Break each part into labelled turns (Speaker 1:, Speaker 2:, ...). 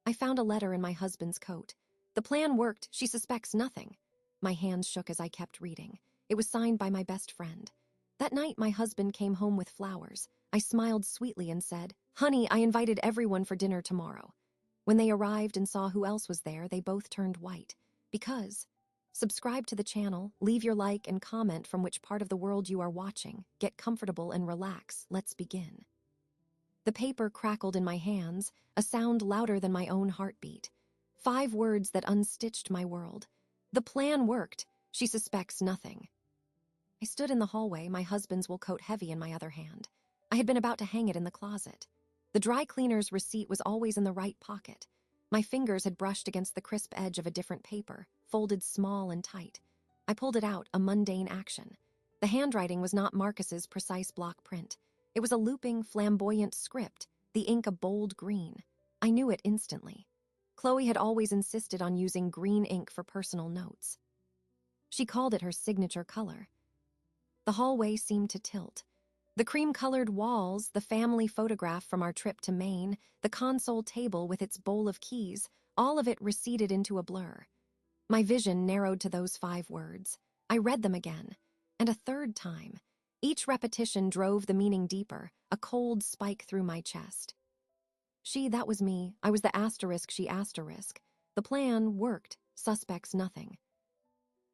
Speaker 1: I found a letter in my husband's coat. The plan worked. She suspects nothing. My hands shook as I kept reading. It was signed by my best friend. That night, my husband came home with flowers. I smiled sweetly and said, "Honey, I invited everyone for dinner tomorrow." When they arrived and saw who else was there, they both turned white. Because, subscribe to the channel, leave your like and comment from which part of the world you are watching. Get comfortable and relax. Let's begin. The paper crackled in my hands, a sound louder than my own heartbeat. 5 words that unstitched my world. The plan worked. She suspects nothing. I stood in the hallway, my husband's wool coat heavy in my other hand. I had been about to hang it in the closet. The dry cleaner's receipt was always in the right pocket. My fingers had brushed against the crisp edge of a different paper, folded small and tight. I pulled it out, a mundane action. The handwriting was not Marcus's precise block print. It was a looping, flamboyant script, the ink a bold green. I knew it instantly. Chloe had always insisted on using green ink for personal notes. She called it her signature color. The hallway seemed to tilt. The cream-colored walls, the family photograph from our trip to Maine, the console table with its bowl of keys, all of it receded into a blur. My vision narrowed to those 5 words. I read them again, and a third time. Each repetition drove the meaning deeper, a cold spike through my chest. She, that was me. I was the asterisk she asterisk. The plan worked. Suspects nothing.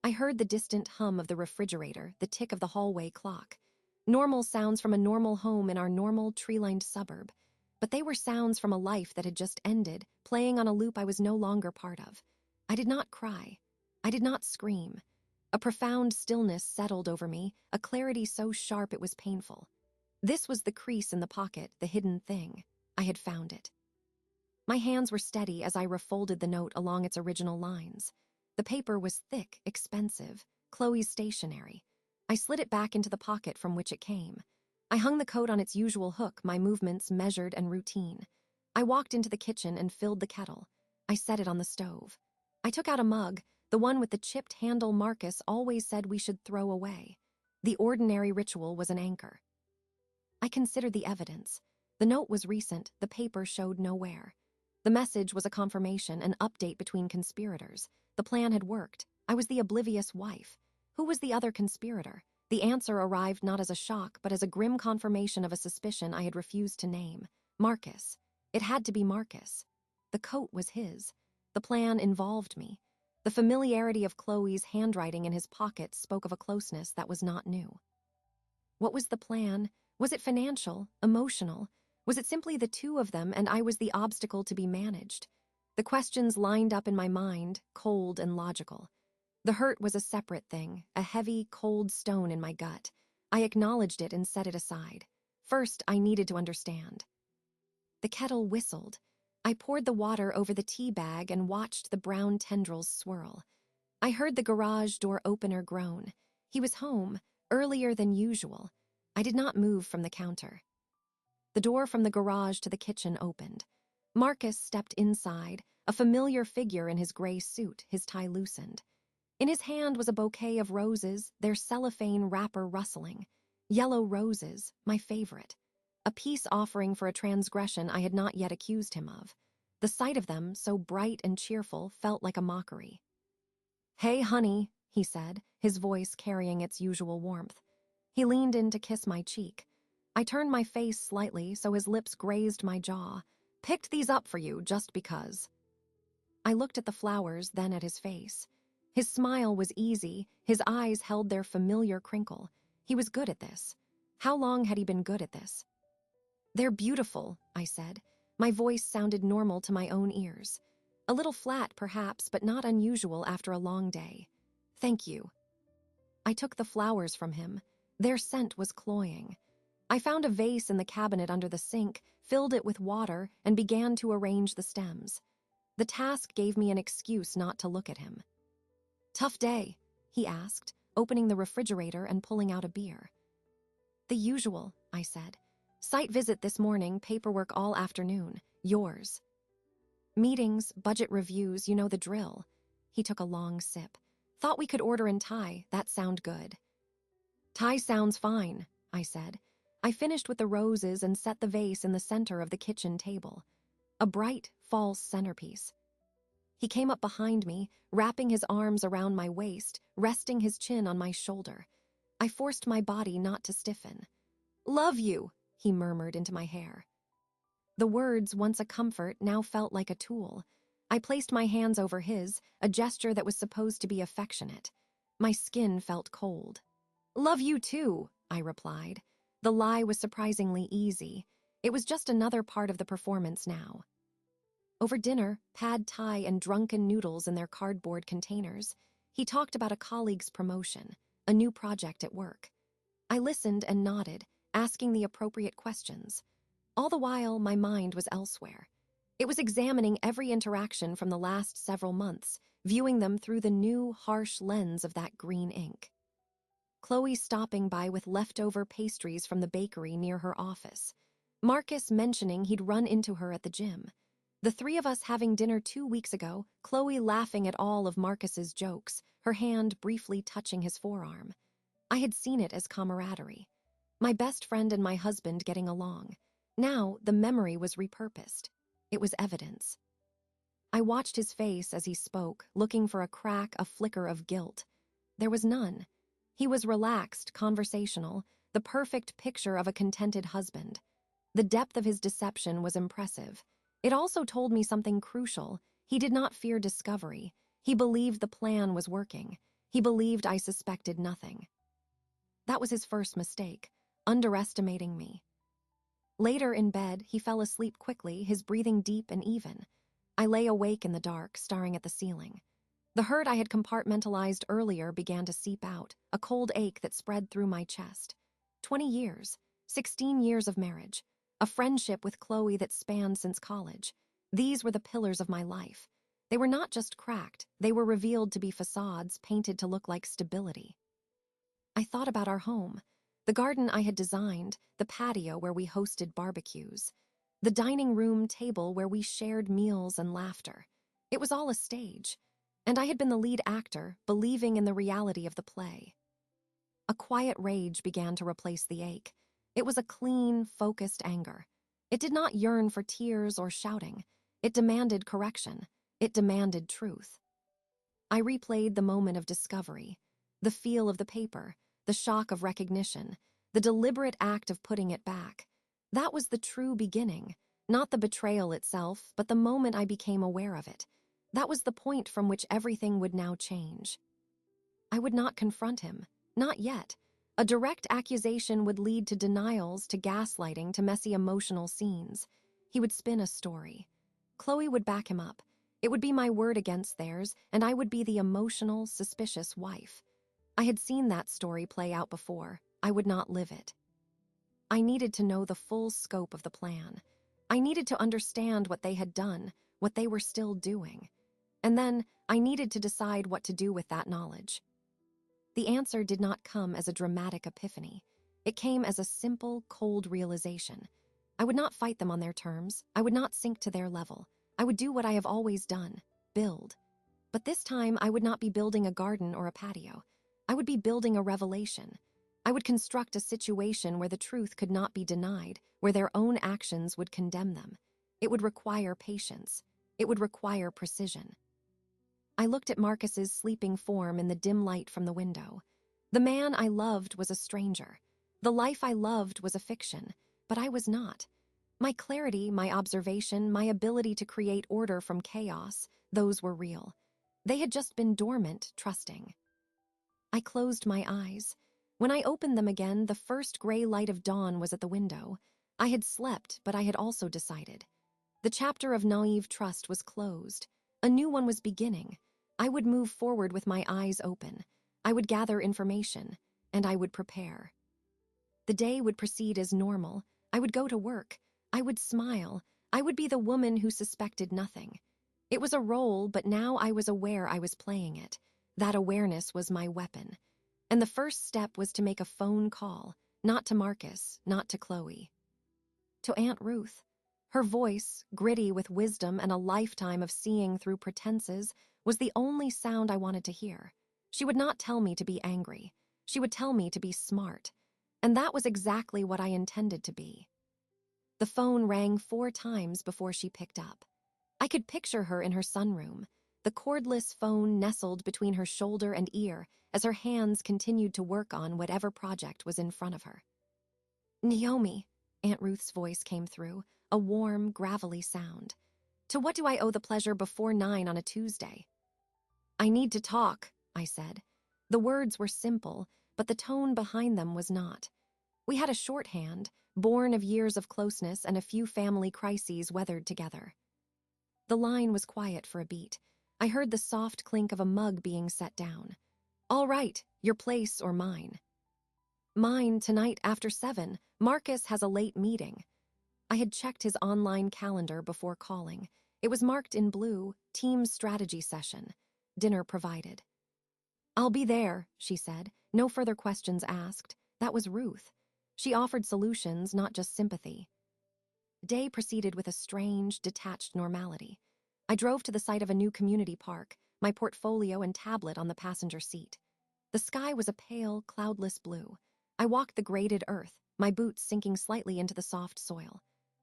Speaker 1: I heard the distant hum of the refrigerator, the tick of the hallway clock. Normal sounds from a normal home in our normal tree-lined suburb. But they were sounds from a life that had just ended, playing on a loop I was no longer part of. I did not cry. I did not scream. A profound stillness settled over me, a clarity so sharp it was painful. This was the crease in the pocket, the hidden thing. I had found it. My hands were steady as I refolded the note along its original lines. The paper was thick, expensive, Chloe's stationery. I slid it back into the pocket from which it came. I hung the coat on its usual hook, my movements measured and routine. I walked into the kitchen and filled the kettle. I set it on the stove. I took out a mug, the one with the chipped handle Marcus always said we should throw away. The ordinary ritual was an anchor. I considered the evidence. The note was recent, the paper showed nowhere. The message was a confirmation, an update between conspirators. The plan had worked. I was the oblivious wife. Who was the other conspirator? The answer arrived not as a shock, but as a grim confirmation of a suspicion I had refused to name. Marcus. It had to be Marcus. The coat was his. The plan involved me. The familiarity of Chloe's handwriting in his pocket spoke of a closeness that was not new. What was the plan? Was it financial? Emotional? Was it simply the two of them and I was the obstacle to be managed? The questions lined up in my mind, cold and logical. The hurt was a separate thing, a heavy, cold stone in my gut. I acknowledged it and set it aside. First, I needed to understand. The kettle whistled. I poured the water over the tea bag and watched the brown tendrils swirl. I heard the garage door opener groan. He was home, earlier than usual. I did not move from the counter. The door from the garage to the kitchen opened. Marcus stepped inside, a familiar figure in his gray suit, his tie loosened. In his hand was a bouquet of roses, their cellophane wrapper rustling. Yellow roses, my favorite. A peace offering for a transgression I had not yet accused him of. The sight of them, so bright and cheerful, felt like a mockery. "Hey, honey," he said, his voice carrying its usual warmth. He leaned in to kiss my cheek. I turned my face slightly so his lips grazed my jaw. "Picked these up for you just because." I looked at the flowers, then at his face. His smile was easy, his eyes held their familiar crinkle. He was good at this. How long had he been good at this? "They're beautiful," I said. My voice sounded normal to my own ears. A little flat, perhaps, but not unusual after a long day. "Thank you." I took the flowers from him. Their scent was cloying. I found a vase in the cabinet under the sink, filled it with water, and began to arrange the stems. The task gave me an excuse not to look at him. "Tough day?" he asked, opening the refrigerator and pulling out a beer. "The usual," I said. "Site visit this morning, paperwork all afternoon. Yours." "Meetings, budget reviews, you know the drill." He took a long sip. "Thought we could order in Thai. That sound good." "Thai sounds fine," I said. I finished with the roses and set the vase in the center of the kitchen table. A bright, false centerpiece. He came up behind me, wrapping his arms around my waist, resting his chin on my shoulder. I forced my body not to stiffen. "Love you," he murmured into my hair. The words, once a comfort, now felt like a tool. I placed my hands over his, a gesture that was supposed to be affectionate. My skin felt cold. "Love you too," I replied. The lie was surprisingly easy. It was just another part of the performance now. Over dinner, pad thai and drunken noodles in their cardboard containers, he talked about a colleague's promotion, a new project at work. I listened and nodded, asking the appropriate questions. All the while, my mind was elsewhere. It was examining every interaction from the last several months, viewing them through the new, harsh lens of that green ink. Chloe stopping by with leftover pastries from the bakery near her office. Marcus mentioning he'd run into her at the gym. The three of us having dinner 2 weeks ago, Chloe laughing at all of Marcus's jokes, her hand briefly touching his forearm. I had seen it as camaraderie. My best friend and my husband getting along. Now, the memory was repurposed. It was evidence. I watched his face as he spoke, looking for a crack, a flicker of guilt. There was none. He was relaxed, conversational, the perfect picture of a contented husband. The depth of his deception was impressive. It also told me something crucial. He did not fear discovery. He believed the plan was working. He believed I suspected nothing. That was his first mistake, underestimating me. Later in bed, he fell asleep quickly, his breathing deep and even. I lay awake in the dark, staring at the ceiling. The hurt I had compartmentalized earlier began to seep out, a cold ache that spread through my chest. 20 years, 16 years of marriage, a friendship with Chloe that spanned since college. These were the pillars of my life. They were not just cracked, they were revealed to be facades painted to look like stability. I thought about our home, the garden I had designed, the patio where we hosted barbecues, the dining room table where we shared meals and laughter. It was all a stage, and I had been the lead actor, believing in the reality of the play. A quiet rage began to replace the ache. It was a clean, focused anger. It did not yearn for tears or shouting. It demanded correction. It demanded truth. I replayed the moment of discovery, the feel of the paper, the shock of recognition, the deliberate act of putting it back. That was the true beginning, not the betrayal itself, but the moment I became aware of it. That was the point from which everything would now change. I would not confront him, not yet. A direct accusation would lead to denials, to gaslighting, to messy emotional scenes. He would spin a story. Chloe would back him up. It would be my word against theirs, and I would be the emotional, suspicious wife. I had seen that story play out before. I would not live it. I needed to know the full scope of the plan. I needed to understand what they had done, what they were still doing. And then I needed to decide what to do with that knowledge. The answer did not come as a dramatic epiphany. It came as a simple, cold realization. I would not fight them on their terms. I would not sink to their level. I would do what I have always done, build. But this time, I would not be building a garden or a patio. I would be building a revelation. I would construct a situation where the truth could not be denied, where their own actions would condemn them. It would require patience. It would require precision. I looked at Marcus's sleeping form in the dim light from the window. The man I loved was a stranger. The life I loved was a fiction, but I was not. My clarity, my observation, my ability to create order from chaos, those were real. They had just been dormant, trusting. I closed my eyes. When I opened them again, the first gray light of dawn was at the window. I had slept, but I had also decided. The chapter of naive trust was closed. A new one was beginning. I would move forward with my eyes open. I would gather information, and I would prepare. The day would proceed as normal. I would go to work. I would smile. I would be the woman who suspected nothing. It was a role, but now I was aware I was playing it. That awareness was my weapon. And the first step was to make a phone call, not to Marcus, not to Chloe. To Aunt Ruth. Her voice, gritty with wisdom and a lifetime of seeing through pretenses, was the only sound I wanted to hear. She would not tell me to be angry. She would tell me to be smart. And that was exactly what I intended to be. The phone rang 4 times before she picked up. I could picture her in her sunroom, the cordless phone nestled between her shoulder and ear as her hands continued to work on whatever project was in front of her. "Naomi," Aunt Ruth's voice came through, a warm, gravelly sound. "To what do I owe the pleasure before 9 on a Tuesday?" "I need to talk," I said. The words were simple, but the tone behind them was not. We had a shorthand, born of years of closeness and a few family crises weathered together. The line was quiet for a beat. I heard the soft clink of a mug being set down. "All right, your place or mine?" "Mine tonight after 7. Marcus has a late meeting." I had checked his online calendar before calling. It was marked in blue, team strategy session. Dinner provided. "I'll be there," she said. No further questions asked. That was Ruth. She offered solutions, not just sympathy. Day proceeded with a strange, detached normality. I drove to the site of a new community park, my portfolio and tablet on the passenger seat. The sky was a pale, cloudless blue. I walked the graded earth, my boots sinking slightly into the soft soil.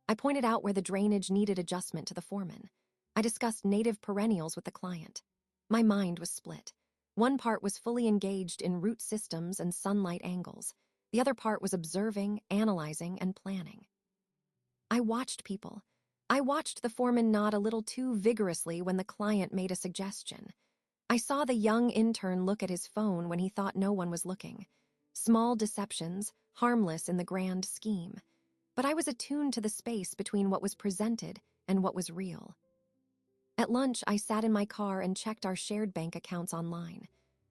Speaker 1: I pointed out where the drainage needed adjustment to the foreman. I discussed native perennials with the client. My mind was split. One part was fully engaged in root systems and sunlight angles. The other part was observing, analyzing, and planning. I watched people. I watched the foreman nod a little too vigorously when the client made a suggestion. I saw the young intern look at his phone when he thought no one was looking. Small deceptions, harmless in the grand scheme. But I was attuned to the space between what was presented and what was real. At lunch, I sat in my car and checked our shared bank accounts online.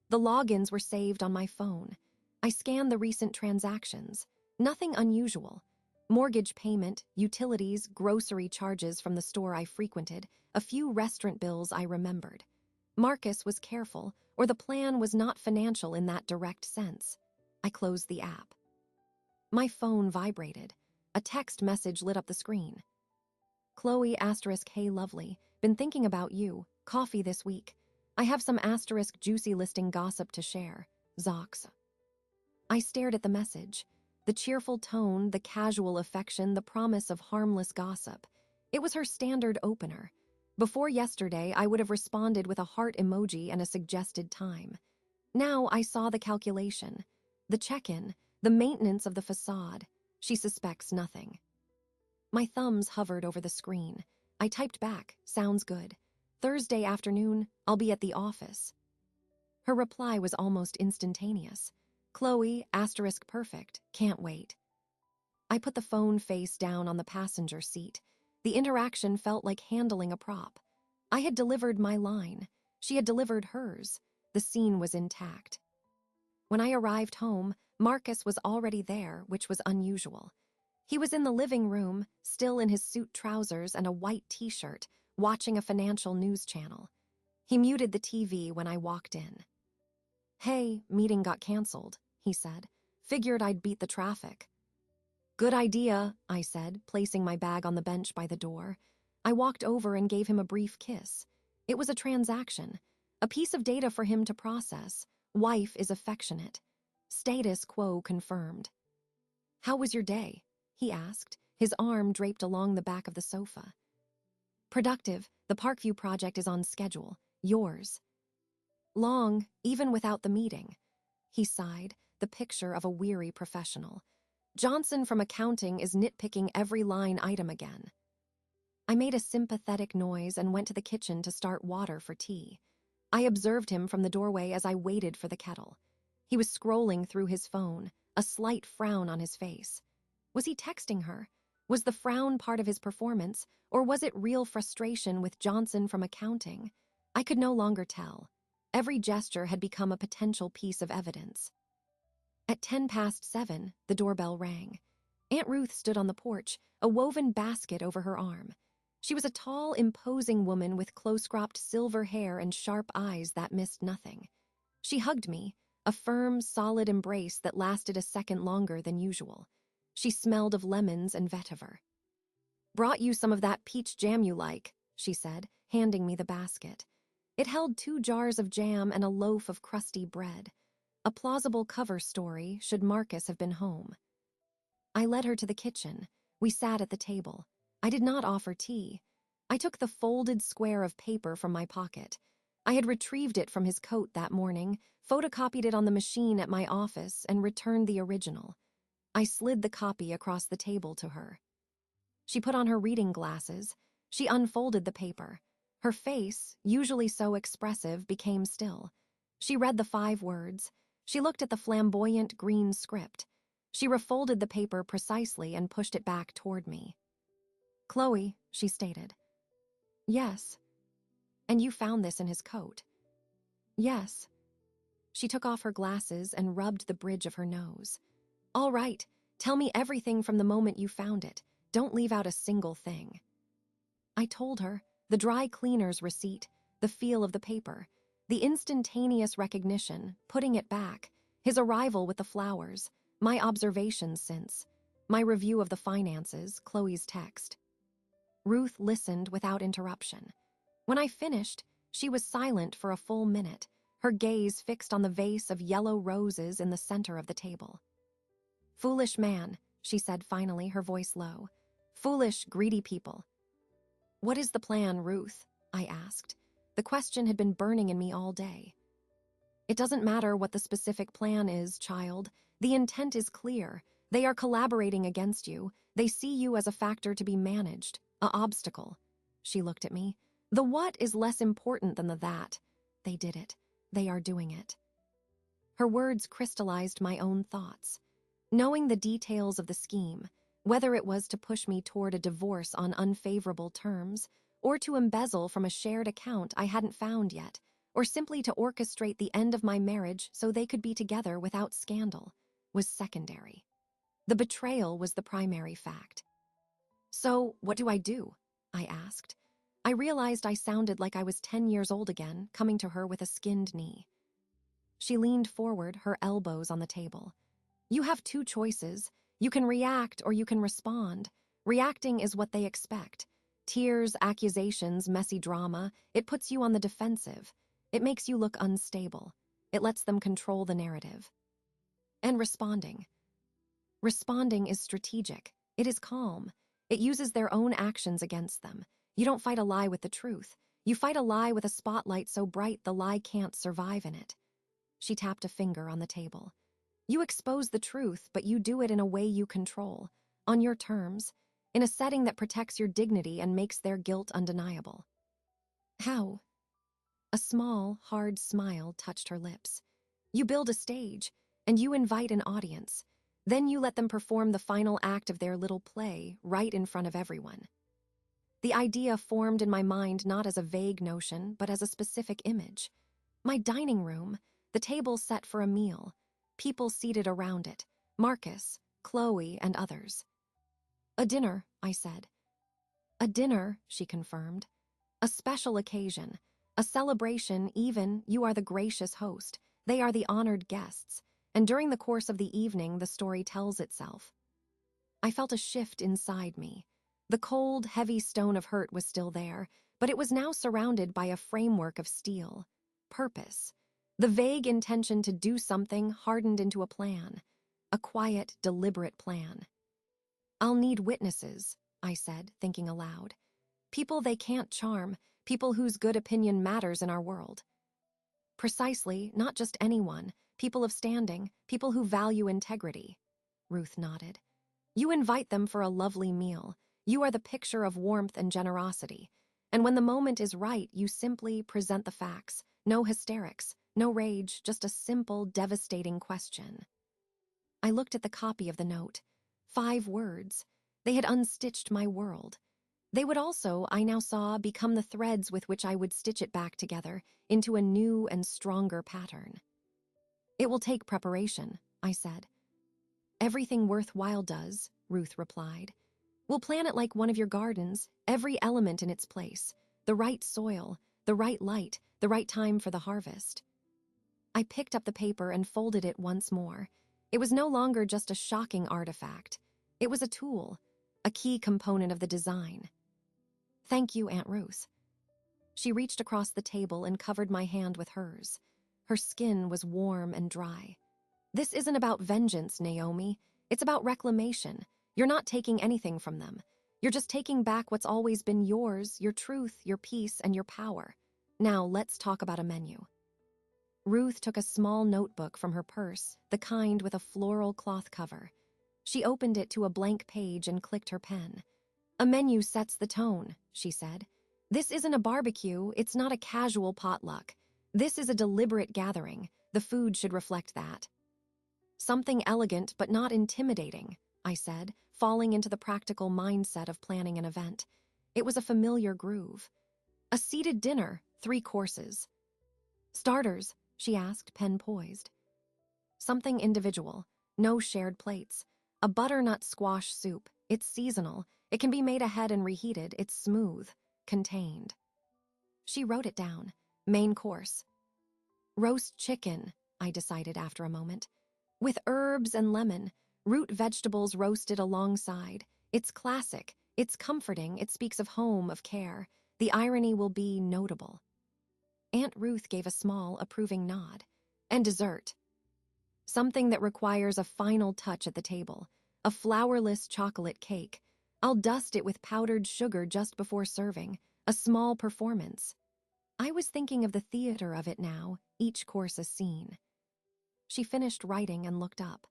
Speaker 1: The logins were saved on my phone. I scanned the recent transactions. Nothing unusual. Mortgage payment, utilities, grocery charges from the store I frequented, a few restaurant bills I remembered. Marcus was careful, or the plan was not financial in that direct sense. I closed the app. My phone vibrated. A text message lit up the screen. "Chloe *, hey lovely, been thinking about you, coffee this week. I have some * juicy listing gossip to share, Zox." I stared at the message. The cheerful tone, the casual affection, the promise of harmless gossip. It was her standard opener. Before yesterday, I would have responded with a heart emoji and a suggested time. Now I saw the calculation, the check-in, the maintenance of the facade. She suspects nothing. My thumbs hovered over the screen. I typed back, "Sounds good. Thursday afternoon, I'll be at the office." Her reply was almost instantaneous. "Chloe * perfect, can't wait." I put the phone face down on the passenger seat. The interaction felt like handling a prop. I had delivered my line. She had delivered hers. The scene was intact. When I arrived home, Marcus was already there, which was unusual. He was in the living room, still in his suit trousers and a white t-shirt, watching a financial news channel. He muted the TV when I walked in. "Hey, meeting got canceled," he said. "Figured I'd beat the traffic." "Good idea," I said, placing my bag on the bench by the door. I walked over and gave him a brief kiss. It was a transaction, a piece of data for him to process. Wife is affectionate. Status quo confirmed. "How was your day?" he asked, his arm draped along the back of the sofa. "Productive. The Parkview project is on schedule. Yours?" "Long, even without the meeting." He sighed, the picture of a weary professional. "Johnson from accounting is nitpicking every line item again." I made a sympathetic noise and went to the kitchen to start water for tea. I observed him from the doorway as I waited for the kettle. He was scrolling through his phone, a slight frown on his face. Was he texting her? Was the frown part of his performance, or was it real frustration with Johnson from accounting? I could no longer tell. Every gesture had become a potential piece of evidence. At 7:10, the doorbell rang. Aunt Ruth stood on the porch, a woven basket over her arm. She was a tall, imposing woman with close-cropped silver hair and sharp eyes that missed nothing. She hugged me, a firm, solid embrace that lasted a second longer than usual. She smelled of lemons and vetiver. "Brought you some of that peach jam you like," she said, handing me the basket. It held 2 jars of jam and a loaf of crusty bread. A plausible cover story should Marcus have been home. I led her to the kitchen. We sat at the table. I did not offer tea. I took the folded square of paper from my pocket. I had retrieved it from his coat that morning, photocopied it on the machine at my office, and returned the original. I slid the copy across the table to her. She put on her reading glasses. She unfolded the paper. Her face, usually so expressive, became still. She read the 5 words. She looked at the flamboyant green script. She refolded the paper precisely and pushed it back toward me. "Chloe," she stated. "Yes." "And you found this in his coat?" "Yes." She took off her glasses and rubbed the bridge of her nose. "All right, tell me everything from the moment you found it. Don't leave out a single thing." I told her, the dry cleaner's receipt, the feel of the paper, the instantaneous recognition, putting it back, his arrival with the flowers, my observations since, my review of the finances, Chloe's text. Ruth listened without interruption. When I finished, she was silent for a full minute, her gaze fixed on the vase of yellow roses in the center of the table. "Foolish man," she said finally, her voice low. "Foolish, greedy people." "What is the plan, Ruth?" I asked. The question had been burning in me all day. "It doesn't matter what the specific plan is, child. The intent is clear. They are collaborating against you. They see you as a factor to be managed, an obstacle." She looked at me. "The what is less important than the that. They did it. They are doing it." Her words crystallized my own thoughts. Knowing the details of the scheme, whether it was to push me toward a divorce on unfavorable terms, or to embezzle from a shared account I hadn't found yet, or simply to orchestrate the end of my marriage so they could be together without scandal, was secondary. The betrayal was the primary fact. "So, what do I do?" I asked. I realized I sounded like I was 10 years old again, coming to her with a skinned knee. She leaned forward, her elbows on the table. "You have 2 choices. You can react or you can respond. Reacting is what they expect. Tears, accusations, messy drama. It puts you on the defensive. It makes you look unstable. It lets them control the narrative. And responding. Responding is strategic. It is calm. It uses their own actions against them. You don't fight a lie with the truth. You fight a lie with a spotlight so bright the lie can't survive in it." She tapped a finger on the table. "You expose the truth, but you do it in a way you control, on your terms, in a setting that protects your dignity and makes their guilt undeniable." "How?" A small, hard smile touched her lips. "You build a stage, and you invite an audience. Then you let them perform the final act of their little play right in front of everyone." The idea formed in my mind not as a vague notion, but as a specific image. My dining room, the table set for a meal, people seated around it, Marcus, Chloe, and others. "A dinner," I said. "A dinner," she confirmed. "A special occasion, a celebration. Even, you are the gracious host, they are the honored guests, and during the course of the evening the story tells itself." I felt a shift inside me. The cold, heavy stone of hurt was still there, but it was now surrounded by a framework of steel. Purpose. The vague intention to do something hardened into a plan. A quiet, deliberate plan. "I'll need witnesses," I said, thinking aloud. "People they can't charm, people whose good opinion matters in our world." "Precisely, not just anyone, people of standing, people who value integrity." Ruth nodded. "You invite them for a lovely meal. You are the picture of warmth and generosity. And when the moment is right, you simply present the facts. No hysterics, no rage, just a simple, devastating question." I looked at the copy of the note. 5 words. They had unstitched my world. They would also, I now saw, become the threads with which I would stitch it back together into a new and stronger pattern. "It will take preparation," I said. "Everything worthwhile does," Ruth replied. "We'll plan it like one of your gardens, every element in its place. The right soil, the right light, the right time for the harvest." I picked up the paper and folded it once more. It was no longer just a shocking artifact. It was a tool, a key component of the design. "Thank you, Aunt Ruth." She reached across the table and covered my hand with hers. Her skin was warm and dry. "This isn't about vengeance, Naomi. It's about reclamation. You're not taking anything from them. You're just taking back what's always been yours, your truth, your peace, and your power. Now, let's talk about a menu. Ruth took a small notebook from her purse, the kind with a floral cloth cover. She opened it to a blank page and clicked her pen. A menu sets the tone, she said. This isn't a barbecue, it's not a casual potluck. This is a deliberate gathering. The food should reflect that. Something elegant but not intimidating, I said, falling into the practical mindset of planning an event. It was a familiar groove. A seated dinner, 3 courses. Starters, she asked, pen poised. Something individual, no shared plates. A butternut squash soup. It's seasonal. It can be made ahead and reheated. It's smooth, contained. She wrote it down. Main course. Roast chicken, I decided after a moment. With herbs and lemon, root vegetables roasted alongside. It's classic. It's comforting. It speaks of home, of care. The irony will be notable. Aunt Ruth gave a small, approving nod. And dessert. Something that requires a final touch at the table. A flourless chocolate cake. I'll dust it with powdered sugar just before serving. A small performance. I was thinking of the theater of it now, each course a scene. She finished writing and looked up.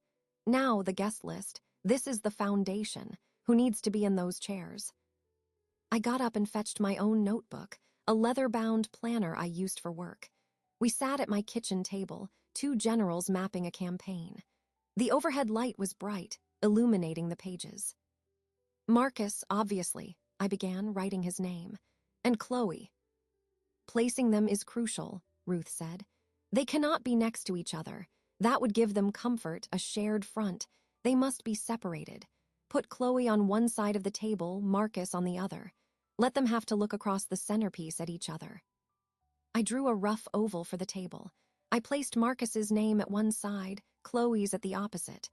Speaker 1: Now the guest list. This is the foundation. Who needs to be in those chairs? I got up and fetched my own notebook, a leather-bound planner I used for work. We sat at my kitchen table, 2 generals mapping a campaign. The overhead light was bright, illuminating the pages. Marcus, obviously, I began, writing his name. And Chloe. Placing them is crucial, Ruth said. They cannot be next to each other. That would give them comfort, a shared front. They must be separated. Put Chloe on one side of the table, Marcus on the other. Let them have to look across the centerpiece at each other. I drew a rough oval for the table. I placed Marcus's name at one side, Chloe's at the opposite.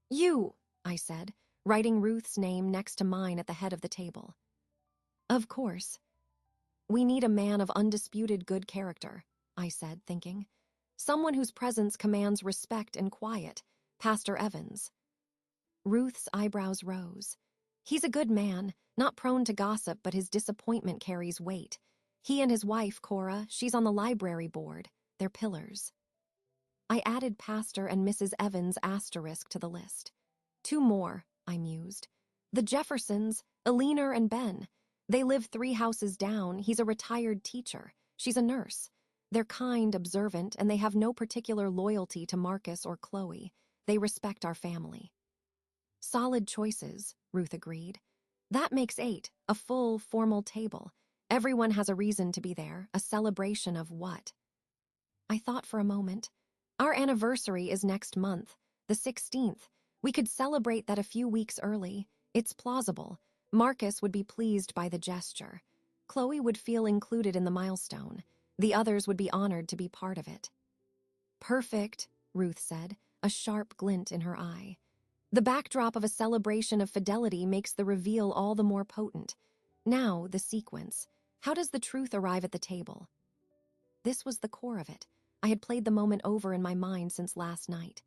Speaker 1: You, I said, writing Ruth's name next to mine at the head of the table. Of course. We need a man of undisputed good character, I said, thinking. Someone whose presence commands respect and quiet, Pastor Evans. Ruth's eyebrows rose. He's a good man, not prone to gossip, but his disappointment carries weight. He and his wife, Cora, she's on the library board. They're pillars. I added Pastor and Mrs. Evans asterisk to the list. 2 more, I mused. The Jeffersons, Eleanor and Ben. They live 3 houses down. He's a retired teacher. She's a nurse. They're kind, observant, and they have no particular loyalty to Marcus or Chloe. They respect our family. Solid choices, Ruth agreed. That makes 8, a full, formal table. Everyone has a reason to be there, a celebration of what? I thought for a moment. Our anniversary is next month, the 16th. We could celebrate that a few weeks early. It's plausible. Marcus would be pleased by the gesture. Chloe would feel included in the milestone. The others would be honored to be part of it. Perfect, Ruth said, a sharp glint in her eye. The backdrop of a celebration of fidelity makes the reveal all the more potent. Now, the sequence. How does the truth arrive at the table? This was the core of it. I had played the moment over in my mind since last night.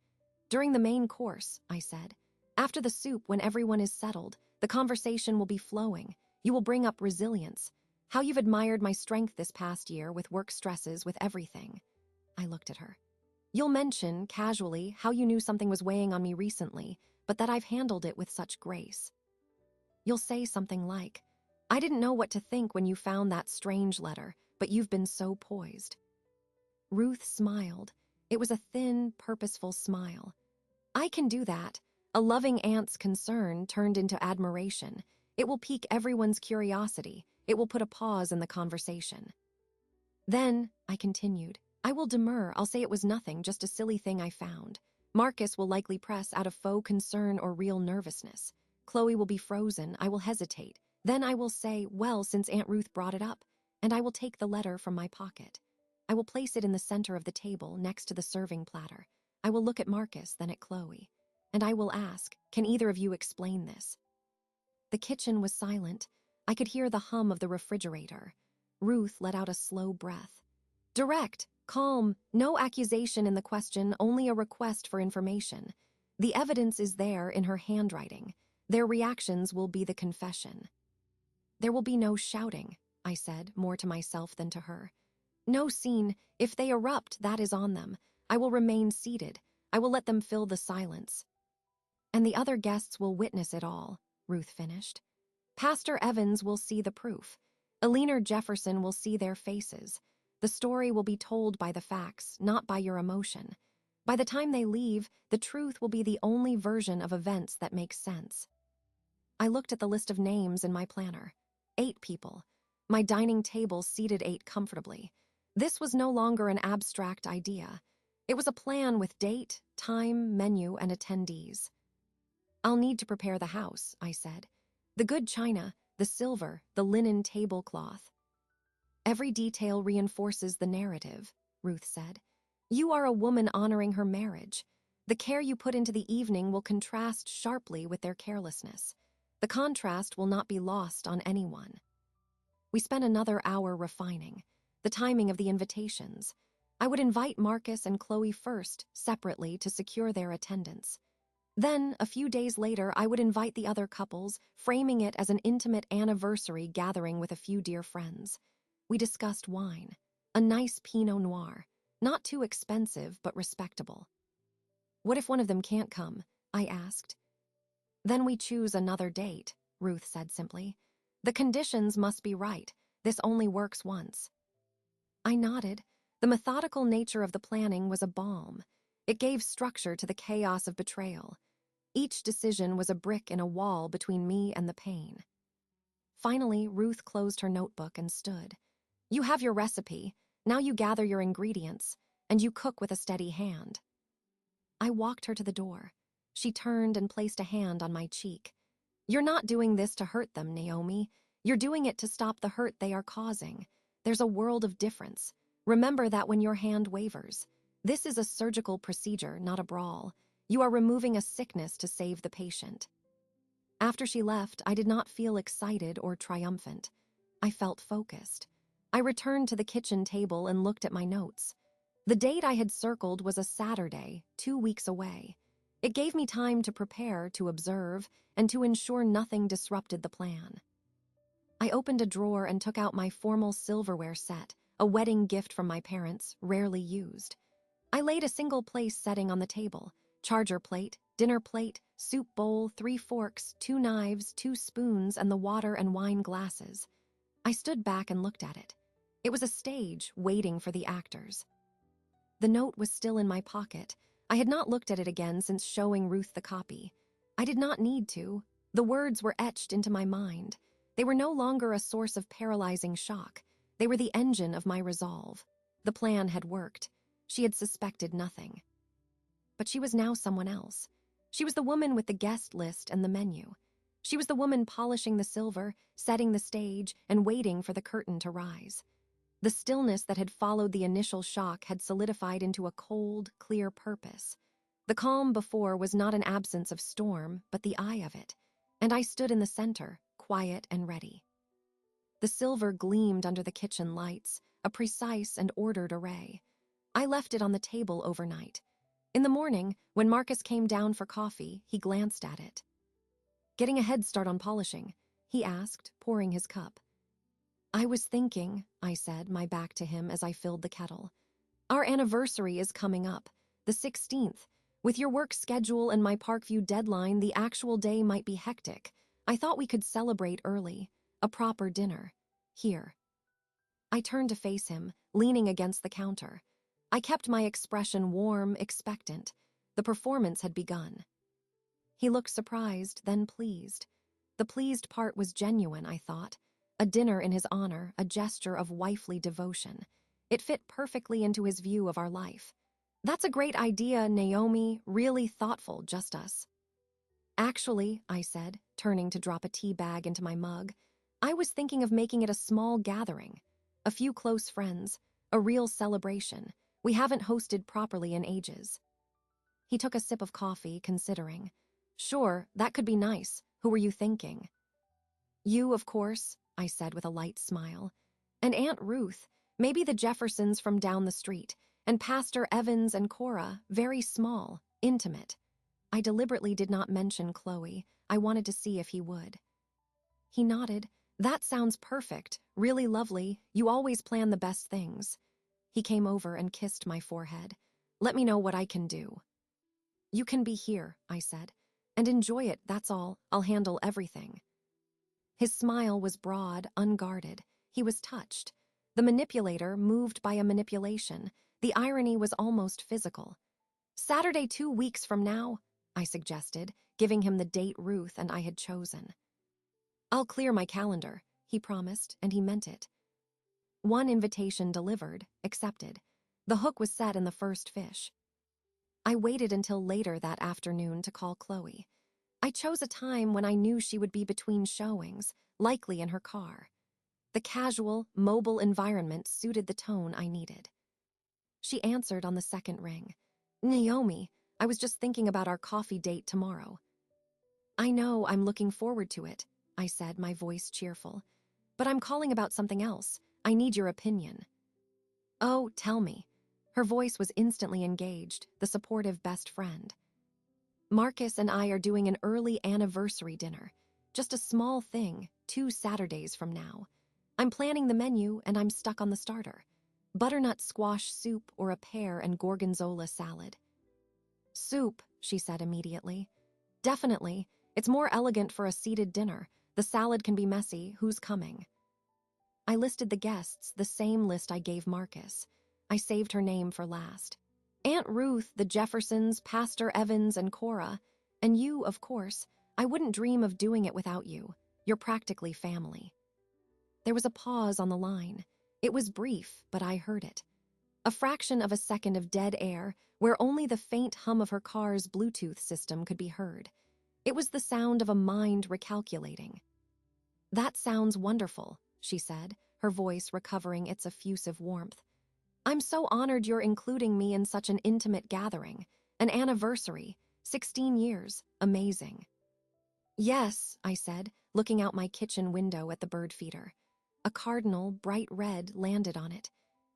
Speaker 1: During the main course, I said. After the soup, when everyone is settled, the conversation will be flowing. You will bring up resilience. How you've admired my strength this past year with work stresses, with everything. I looked at her. You'll mention, casually, how you knew something was weighing on me recently, but that I've handled it with such grace. You'll say something like, I didn't know what to think when you found that strange letter, but you've been so poised. Ruth smiled. It was a thin, purposeful smile. I can do that. A loving aunt's concern turned into admiration. It will pique everyone's curiosity. It will put a pause in the conversation. Then, I continued, I will demur. I'll say it was nothing, just a silly thing I found. Marcus will likely press out of faux concern or real nervousness. Chloe will be frozen. I will hesitate. Then I will say, well, since Aunt Ruth brought it up, and I will take the letter from my pocket. I will place it in the center of the table, next to the serving platter. I will look at Marcus, then at Chloe. And I will ask, can either of you explain this? The kitchen was silent. I could hear the hum of the refrigerator. Ruth let out a slow breath. Direct, calm, no accusation in the question, only a request for information. The evidence is there in her handwriting. Their reactions will be the confession. There will be no shouting, I said, more to myself than to her. No scene. If they erupt, that is on them. I will remain seated. I will let them fill the silence. And the other guests will witness it all, Ruth finished. Pastor Evans will see the proof. Eleanor Jefferson will see their faces. The story will be told by the facts, not by your emotion. By the time they leave, the truth will be the only version of events that makes sense. I looked at the list of names in my planner. 8 people. My dining table seated 8 comfortably. This was no longer an abstract idea. It was a plan with date, time, menu, and attendees. I'll need to prepare the house, I said. The good china, the silver, the linen tablecloth. Every detail reinforces the narrative, Ruth said. You are a woman honoring her marriage. The care you put into the evening will contrast sharply with their carelessness. The contrast will not be lost on anyone. We spent another hour refining the timing of the invitations. I would invite Marcus and Chloe first, separately, to secure their attendance. Then, a few days later, I would invite the other couples, framing it as an intimate anniversary gathering with a few dear friends. We discussed wine, a nice Pinot Noir, not too expensive but respectable. What if one of them can't come? I asked. Then we choose another date, Ruth said simply. The conditions must be right. This only works once. I nodded. The methodical nature of the planning was a balm. It gave structure to the chaos of betrayal. Each decision was a brick in a wall between me and the pain. Finally, Ruth closed her notebook and stood. You have your recipe. Now you gather your ingredients, and you cook with a steady hand. I walked her to the door. She turned and placed a hand on my cheek. You're not doing this to hurt them, Naomi. You're doing it to stop the hurt they are causing. There's a world of difference. Remember that when your hand wavers. This is a surgical procedure, not a brawl. You are removing a sickness to save the patient. After she left, I did not feel excited or triumphant. I felt focused. I returned to the kitchen table and looked at my notes. The date I had circled was a Saturday, 2 weeks away. It gave me time to prepare, to observe, and to ensure nothing disrupted the plan. I opened a drawer and took out my formal silverware set, a wedding gift from my parents, rarely used. I laid a single place setting on the table, charger plate, dinner plate, soup bowl, 3 forks, 2 knives, 2 spoons, and the water and wine glasses. I stood back and looked at it. It was a stage waiting for the actors. The note was still in my pocket. I had not looked at it again since showing Ruth the copy. I did not need to. The words were etched into my mind. They were no longer a source of paralyzing shock. They were the engine of my resolve. The plan had worked. She had suspected nothing. But she was now someone else. She was the woman with the guest list and the menu. She was the woman polishing the silver, setting the stage, and waiting for the curtain to rise. The stillness that had followed the initial shock had solidified into a cold, clear purpose. The calm before was not an absence of storm, but the eye of it. And I stood in the center, quiet and ready. The silver gleamed under the kitchen lights, a precise and ordered array. I left it on the table overnight. In the morning, when Marcus came down for coffee, he glanced at it. Getting a head start on polishing, he asked, pouring his cup. I was thinking, I said, my back to him as I filled the kettle. Our anniversary is coming up, the 16th. With your work schedule and my Parkview deadline, the actual day might be hectic. I thought we could celebrate early, a proper dinner. Here. I turned to face him, leaning against the counter. I kept my expression warm, expectant. The performance had begun. He looked surprised, then pleased. The pleased part was genuine, I thought. A dinner in his honor, a gesture of wifely devotion. It fit perfectly into his view of our life. That's a great idea, Naomi, really thoughtful, just us. Actually, I said, turning to drop a tea bag into my mug, I was thinking of making it a small gathering. A few close friends, a real celebration. We haven't hosted properly in ages. He took a sip of coffee, considering. Sure, that could be nice. Who were you thinking? You, of course, I said with a light smile. And Aunt Ruth, maybe the Jeffersons from down the street, and Pastor Evans and Cora, very small, intimate. I deliberately did not mention Chloe. I wanted to see if he would. He nodded, That sounds perfect, really lovely. You always plan the best things. He came over and kissed my forehead. Let me know what I can do. You can be here, I said, and enjoy it, that's all. I'll handle everything. His smile was broad, unguarded. He was touched. The manipulator moved by a manipulation. The irony was almost physical. Saturday 2 weeks from now, I suggested, giving him the date Ruth and I had chosen. I'll clear my calendar, he promised, and he meant it. One invitation delivered, accepted. The hook was set in the first fish. I waited until later that afternoon to call Chloe. I chose a time when I knew she would be between showings, likely in her car. The casual, mobile environment suited the tone I needed. She answered on the second ring. Naomi, I was just thinking about our coffee date tomorrow. I know, I'm looking forward to it, I said, my voice cheerful. But I'm calling about something else. I need your opinion. Oh, tell me. Her voice was instantly engaged, the supportive best friend. Marcus and I are doing an early anniversary dinner. Just a small thing, 2 Saturdays from now. I'm planning the menu and I'm stuck on the starter. Butternut squash soup or a pear and gorgonzola salad. Soup, she said immediately. Definitely. It's more elegant for a seated dinner. The salad can be messy. Who's coming? I listed the guests, the same list I gave Marcus. I saved her name for last. Aunt Ruth, the Jeffersons, Pastor Evans, and Cora. And you, of course. I wouldn't dream of doing it without you. You're practically family. There was a pause on the line. It was brief, but I heard it. A fraction of a second of dead air, where only the faint hum of her car's Bluetooth system could be heard. It was the sound of a mind recalculating. That sounds wonderful, she said, her voice recovering its effusive warmth. I'm so honored you're including me in such an intimate gathering. An anniversary, 16 years, amazing. Yes, I said, looking out my kitchen window at the bird feeder. A cardinal, bright red, landed on it.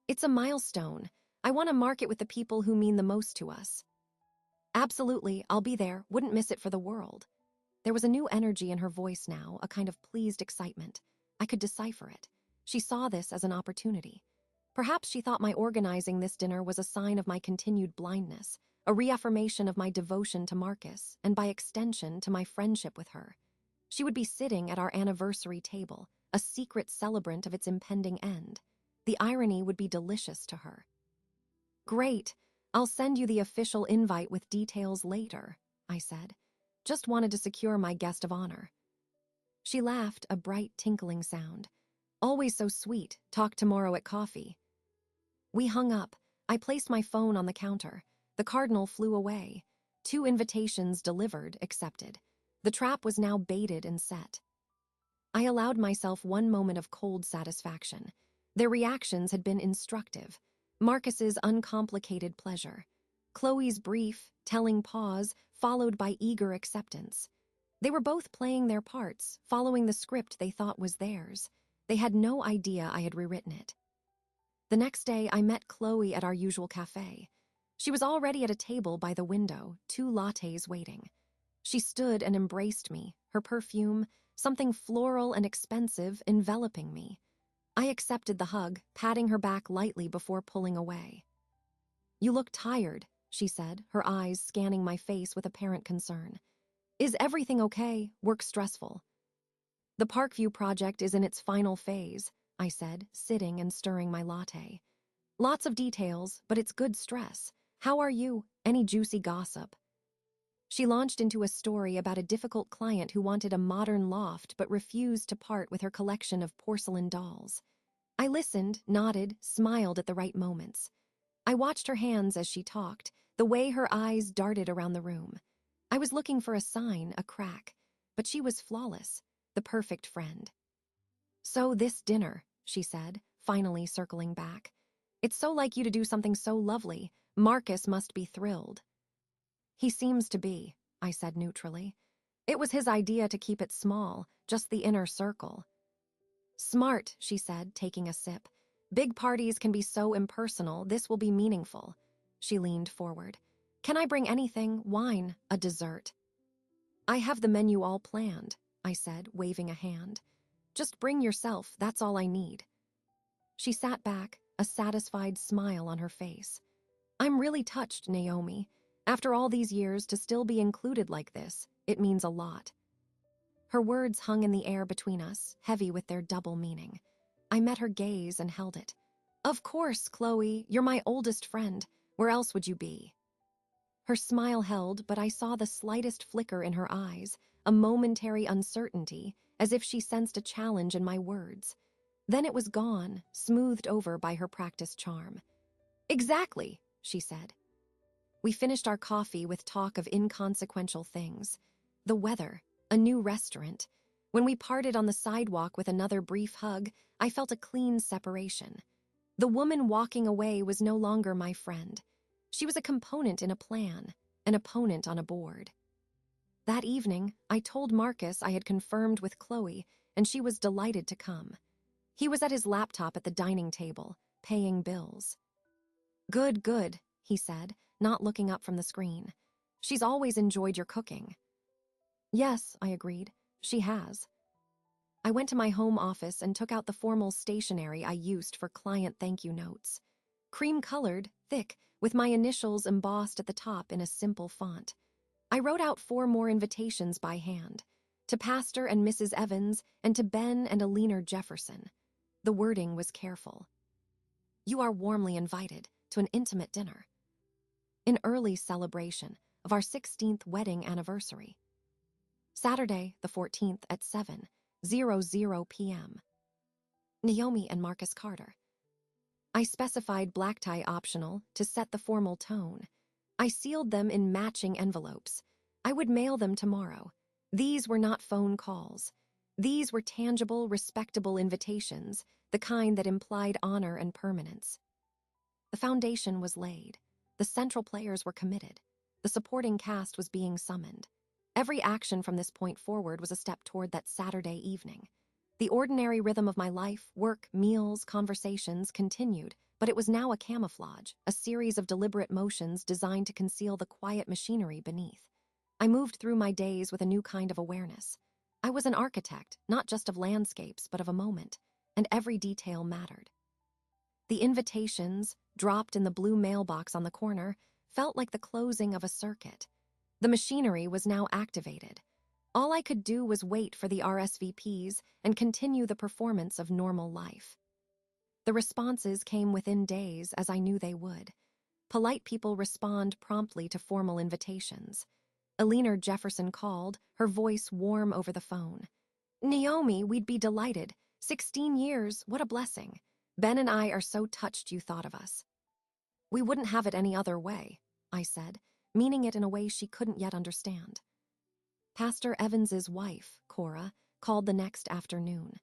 Speaker 1: It's a milestone. I want to mark it with the people who mean the most to us. Absolutely, I'll be there, wouldn't miss it for the world. There was a new energy in her voice now, a kind of pleased excitement. I could decipher it. She saw this as an opportunity. Perhaps she thought my organizing this dinner was a sign of my continued blindness, a reaffirmation of my devotion to Marcus, and by extension to my friendship with her. She would be sitting at our anniversary table, a secret celebrant of its impending end. The irony would be delicious to her. Great, I'll send you the official invite with details later, I said. Just wanted to secure my guest of honor. She laughed, a bright, tinkling sound. Always so sweet, talk tomorrow at coffee. We hung up. I placed my phone on the counter. The cardinal flew away. 2 invitations delivered, accepted. The trap was now baited and set. I allowed myself one moment of cold satisfaction. Their reactions had been instructive. Marcus's uncomplicated pleasure. Chloe's brief, telling pause, followed by eager acceptance. They were both playing their parts, following the script they thought was theirs. They had no idea I had rewritten it. The next day, I met Chloe at our usual cafe. She was already at a table by the window, 2 lattes waiting. She stood and embraced me, her perfume, something floral and expensive, enveloping me. I accepted the hug, patting her back lightly before pulling away. You look tired, she said, her eyes scanning my face with apparent concern. Is everything okay? Work stressful? The Parkview project is in its final phase, I said, sitting and stirring my latte. Lots of details, but it's good stress. How are you? Any juicy gossip? She launched into a story about a difficult client who wanted a modern loft but refused to part with her collection of porcelain dolls. I listened, nodded, smiled at the right moments. I watched her hands as she talked, the way her eyes darted around the room. I was looking for a sign, a crack, but she was flawless, the perfect friend. So this dinner, she said, finally circling back. It's so like you to do something so lovely. Marcus must be thrilled. He seems to be, I said neutrally. It was his idea to keep it small, just the inner circle. Smart, she said, taking a sip. Big parties can be so impersonal, this will be meaningful. She leaned forward. Can I bring anything? Wine, a dessert? I have the menu all planned, I said, waving a hand. Just bring yourself, that's all I need." She sat back, a satisfied smile on her face. "I'm really touched, Naomi. After all these years, to still be included like this, it means a lot." Her words hung in the air between us, heavy with their double meaning. I met her gaze and held it. "Of course, Chloe, you're my oldest friend. Where else would you be?" Her smile held, but I saw the slightest flicker in her eyes, a momentary uncertainty, as if she sensed a challenge in my words. Then it was gone, smoothed over by her practiced charm. "Exactly," she said. We finished our coffee with talk of inconsequential things. The weather, a new restaurant. When we parted on the sidewalk with another brief hug, I felt a clean separation. The woman walking away was no longer my friend. She was a component in a plan, an opponent on a board. That evening, I told Marcus I had confirmed with Chloe, and she was delighted to come. He was at his laptop at the dining table, paying bills. "Good, good," he said, not looking up from the screen. "She's always enjoyed your cooking." "Yes," I agreed. "She has." I went to my home office and took out the formal stationery I used for client thank you notes. Cream-colored, thick, with my initials embossed at the top in a simple font. I wrote out 4 more invitations by hand, to Pastor and Mrs. Evans and to Ben and Alina Jefferson. The wording was careful. "You are warmly invited to an intimate dinner, in early celebration of our 16th wedding anniversary. Saturday, the 14th at 7:00 p.m. Naomi and Marcus Carter." I specified black tie optional to set the formal tone. I sealed them in matching envelopes. I would mail them tomorrow. These were not phone calls. These were tangible, respectable invitations, the kind that implied honor and permanence. The foundation was laid. The central players were committed. The supporting cast was being summoned. Every action from this point forward was a step toward that Saturday evening. The ordinary rhythm of my life, work, meals, conversations, continued, but it was now a camouflage, a series of deliberate motions designed to conceal the quiet machinery beneath. I moved through my days with a new kind of awareness. I was an architect, not just of landscapes, but of a moment, and every detail mattered. The invitations, dropped in the blue mailbox on the corner, felt like the closing of a circuit. The machinery was now activated. All I could do was wait for the RSVPs and continue the performance of normal life. The responses came within days, as I knew they would. Polite people respond promptly to formal invitations. Alina Jefferson called, her voice warm over the phone. "Naomi, we'd be delighted. 16 years, what a blessing. Ben and I are so touched you thought of us." "We wouldn't have it any other way," I said, meaning it in a way she couldn't yet understand. Pastor Evans's wife, Cora, called the next afternoon.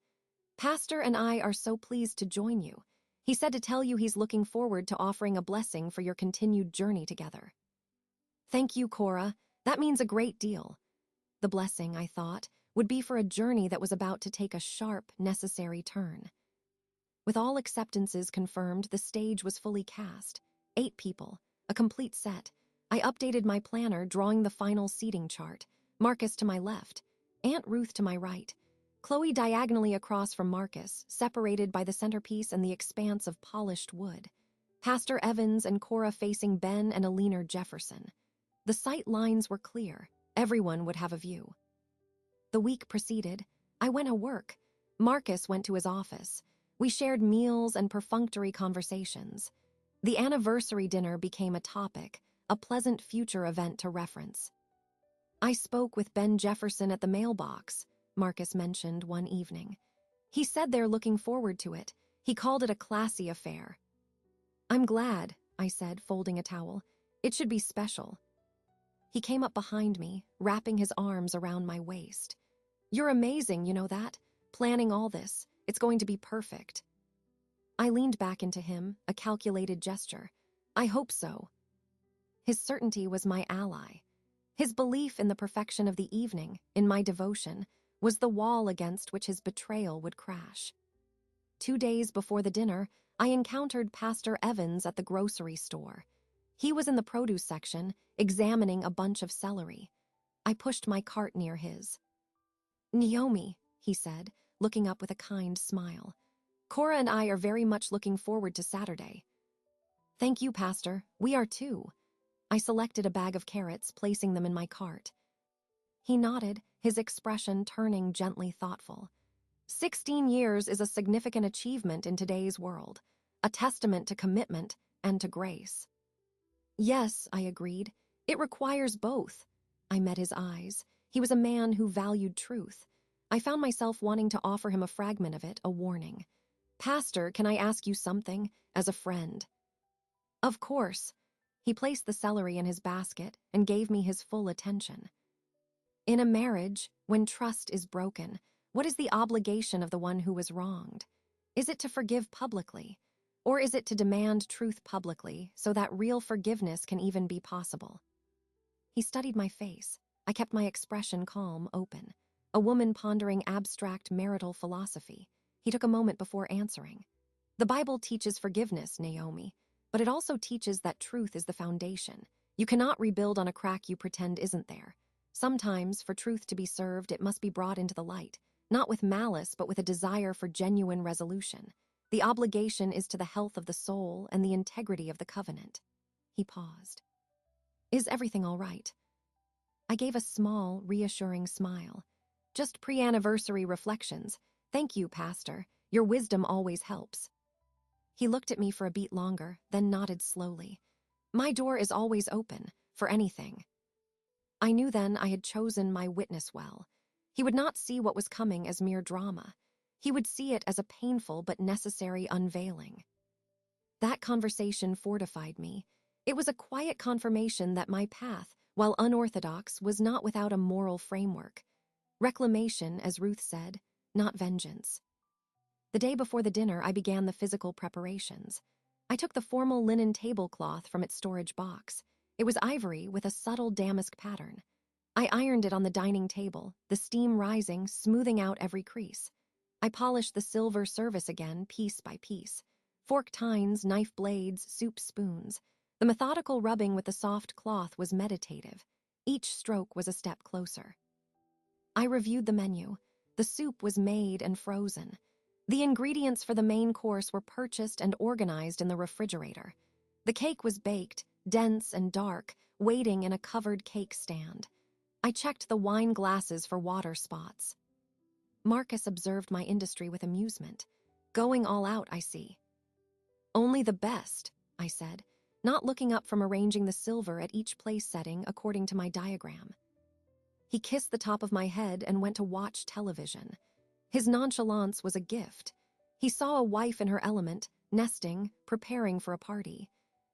Speaker 1: "Pastor and I are so pleased to join you. He said to tell you he's looking forward to offering a blessing for your continued journey together." "Thank you, Cora. That means a great deal." The blessing, I thought, would be for a journey that was about to take a sharp, necessary turn. With all acceptances confirmed, the stage was fully cast. 8 people, a complete set. I updated my planner, drawing the final seating chart. Marcus to my left, Aunt Ruth to my right, Chloe diagonally across from Marcus, separated by the centerpiece and the expanse of polished wood. Pastor Evans and Cora facing Ben and Alina Jefferson. The sight lines were clear. Everyone would have a view. The week proceeded. I went to work. Marcus went to his office. We shared meals and perfunctory conversations. The anniversary dinner became a topic, a pleasant future event to reference. "I spoke with Ben Jefferson at the mailbox," Marcus mentioned one evening. "He said they're looking forward to it. He called it a classy affair." "I'm glad," I said, folding a towel. "It should be special." He came up behind me, wrapping his arms around my waist. "You're amazing, you know that? Planning all this. It's going to be perfect." I leaned back into him, a calculated gesture. "I hope so." His certainty was my ally. His belief in the perfection of the evening, in my devotion, was the wall against which his betrayal would crash. 2 days before the dinner, I encountered Pastor Evans at the grocery store. He was in the produce section, examining a bunch of celery. I pushed my cart near his. "Naomi," he said, looking up with a kind smile. "Cora and I are very much looking forward to Saturday." "Thank you, Pastor. We are too." I selected a bag of carrots, placing them in my cart. He nodded, his expression turning gently thoughtful. 16 years is a significant achievement in today's world, a testament to commitment and to grace. "Yes," I agreed. "It requires both." I met his eyes. He was a man who valued truth. I found myself wanting to offer him a fragment of it, a warning. "Pastor, can I ask you something, as a friend?" "Of course." He placed the celery in his basket and gave me his full attention. "In a marriage, when trust is broken, what is the obligation of the one who was wronged? Is it to forgive publicly? Or is it to demand truth publicly so that real forgiveness can even be possible?" He studied my face. I kept my expression calm, open. A woman pondering abstract marital philosophy. He took a moment before answering. "The Bible teaches forgiveness, Naomi, but it also teaches that truth is the foundation. You cannot rebuild on a crack you pretend isn't there. Sometimes, for truth to be served, it must be brought into the light, not with malice, but with a desire for genuine resolution. The obligation is to the health of the soul and the integrity of the covenant." He paused. "Is everything all right?" I gave a small, reassuring smile. "Just pre-anniversary reflections. Thank you, Pastor. Your wisdom always helps." He looked at me for a beat longer, then nodded slowly. "My door is always open, for anything." I knew then I had chosen my witness well. He would not see what was coming as mere drama. He would see it as a painful but necessary unveiling. That conversation fortified me. It was a quiet confirmation that my path, while unorthodox, was not without a moral framework. Reclamation, as Ruth said, not vengeance. The day before the dinner, I began the physical preparations. I took the formal linen tablecloth from its storage box. It was ivory with a subtle damask pattern. I ironed it on the dining table, the steam rising, smoothing out every crease. I polished the silver service again, piece by piece. Fork tines, knife blades, soup spoons. The methodical rubbing with the soft cloth was meditative. Each stroke was a step closer. I reviewed the menu. The soup was made and frozen. The ingredients for the main course were purchased and organized in the refrigerator. The cake was baked, dense and dark, waiting in a covered cake stand. I checked the wine glasses for water spots. Marcus observed my industry with amusement. "Going all out, I see." "Only the best," I said, not looking up from arranging the silver at each place setting according to my diagram. He kissed the top of my head and went to watch television. His nonchalance was a gift. He saw a wife in her element, nesting, preparing for a party.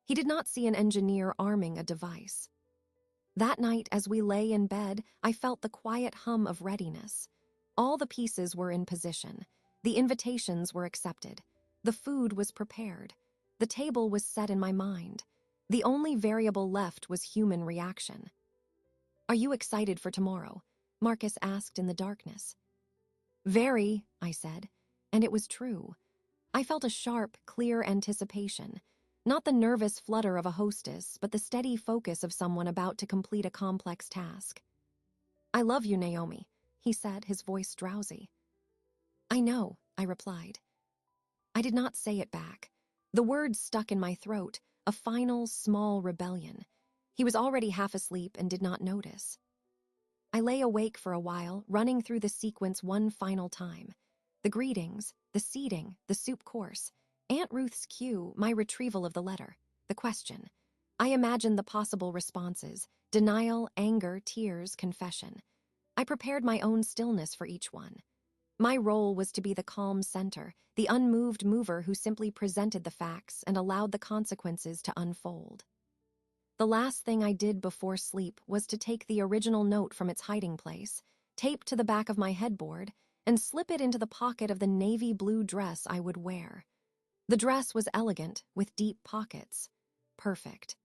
Speaker 1: He did not see an engineer arming a device. That night, as we lay in bed, I felt the quiet hum of readiness. All the pieces were in position. The invitations were accepted. The food was prepared. The table was set in my mind. The only variable left was human reaction. "Are you excited for tomorrow?" Marcus asked in the darkness. "Very," I said, and it was true. I felt a sharp, clear anticipation. Not the nervous flutter of a hostess, but the steady focus of someone about to complete a complex task. "I love you, Naomi," he said, his voice drowsy. "I know," I replied. I did not say it back. The words stuck in my throat, a final, small rebellion. He was already half asleep and did not notice. I lay awake for a while, running through the sequence one final time. The greetings, the seating, the soup course, Aunt Ruth's cue, my retrieval of the letter, the question. I imagined the possible responses: denial, anger, tears, confession. I prepared my own stillness for each one. My role was to be the calm center, the unmoved mover who simply presented the facts and allowed the consequences to unfold. The last thing I did before sleep was to take the original note from its hiding place, tape to the back of my headboard, and slip it into the pocket of the navy blue dress I would wear. The dress was elegant, with deep pockets. Perfect.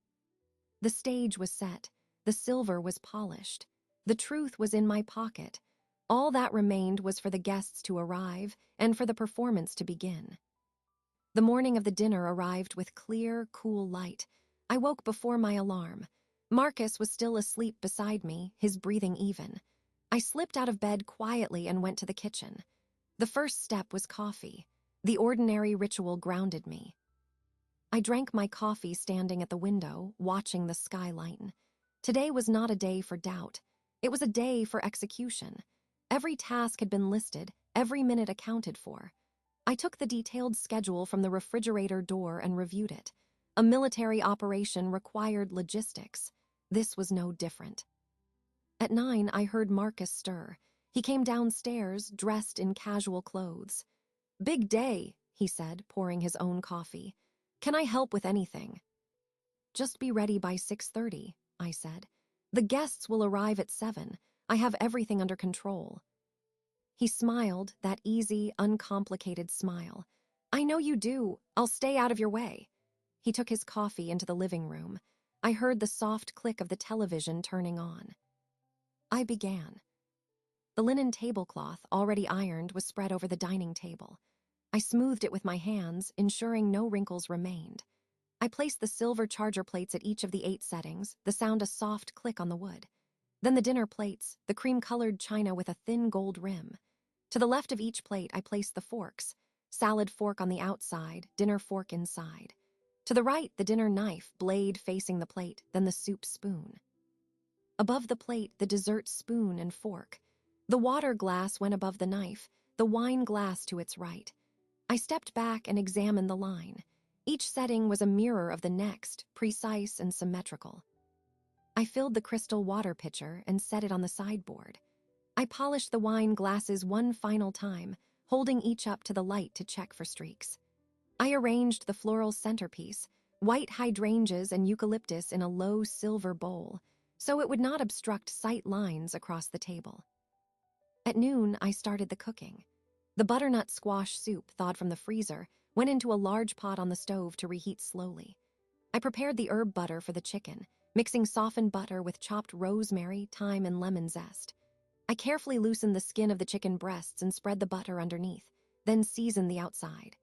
Speaker 1: The stage was set. The silver was polished. The truth was in my pocket. All that remained was for the guests to arrive and for the performance to begin. The morning of the dinner arrived with clear, cool light. I woke before my alarm. Marcus was still asleep beside me, his breathing even. I slipped out of bed quietly and went to the kitchen. The first step was coffee. The ordinary ritual grounded me. I drank my coffee standing at the window, watching the sky lighten. Today was not a day for doubt. It was a day for execution. Every task had been listed, every minute accounted for. I took the detailed schedule from the refrigerator door and reviewed it. A military operation required logistics. This was no different. At 9, I heard Marcus stir. He came downstairs, dressed in casual clothes. "Big day," he said, pouring his own coffee. "Can I help with anything?" "Just be ready by 6:30, I said. "The guests will arrive at 7. I have everything under control." He smiled, that easy, uncomplicated smile. "I know you do. I'll stay out of your way." He took his coffee into the living room. I heard the soft click of the television turning on. I began. The linen tablecloth, already ironed, was spread over the dining table. I smoothed it with my hands, ensuring no wrinkles remained. I placed the silver charger plates at each of the 8 settings, the sound a soft click on the wood. Then the dinner plates, the cream-colored china with a thin gold rim. To the left of each plate, I placed the forks, salad fork on the outside, dinner fork inside. To the right, the dinner knife, blade facing the plate, then the soup spoon. Above the plate, the dessert spoon and fork. The water glass went above the knife, the wine glass to its right. I stepped back and examined the line. Each setting was a mirror of the next, precise and symmetrical. I filled the crystal water pitcher and set it on the sideboard. I polished the wine glasses one final time, holding each up to the light to check for streaks. I arranged the floral centerpiece, white hydrangeas and eucalyptus in a low silver bowl, so it would not obstruct sight lines across the table. At noon, I started the cooking. The butternut squash soup, thawed from the freezer, went into a large pot on the stove to reheat slowly. I prepared the herb butter for the chicken, mixing softened butter with chopped rosemary, thyme, and lemon zest. I carefully loosened the skin of the chicken breasts and spread the butter underneath, then seasoned the outside.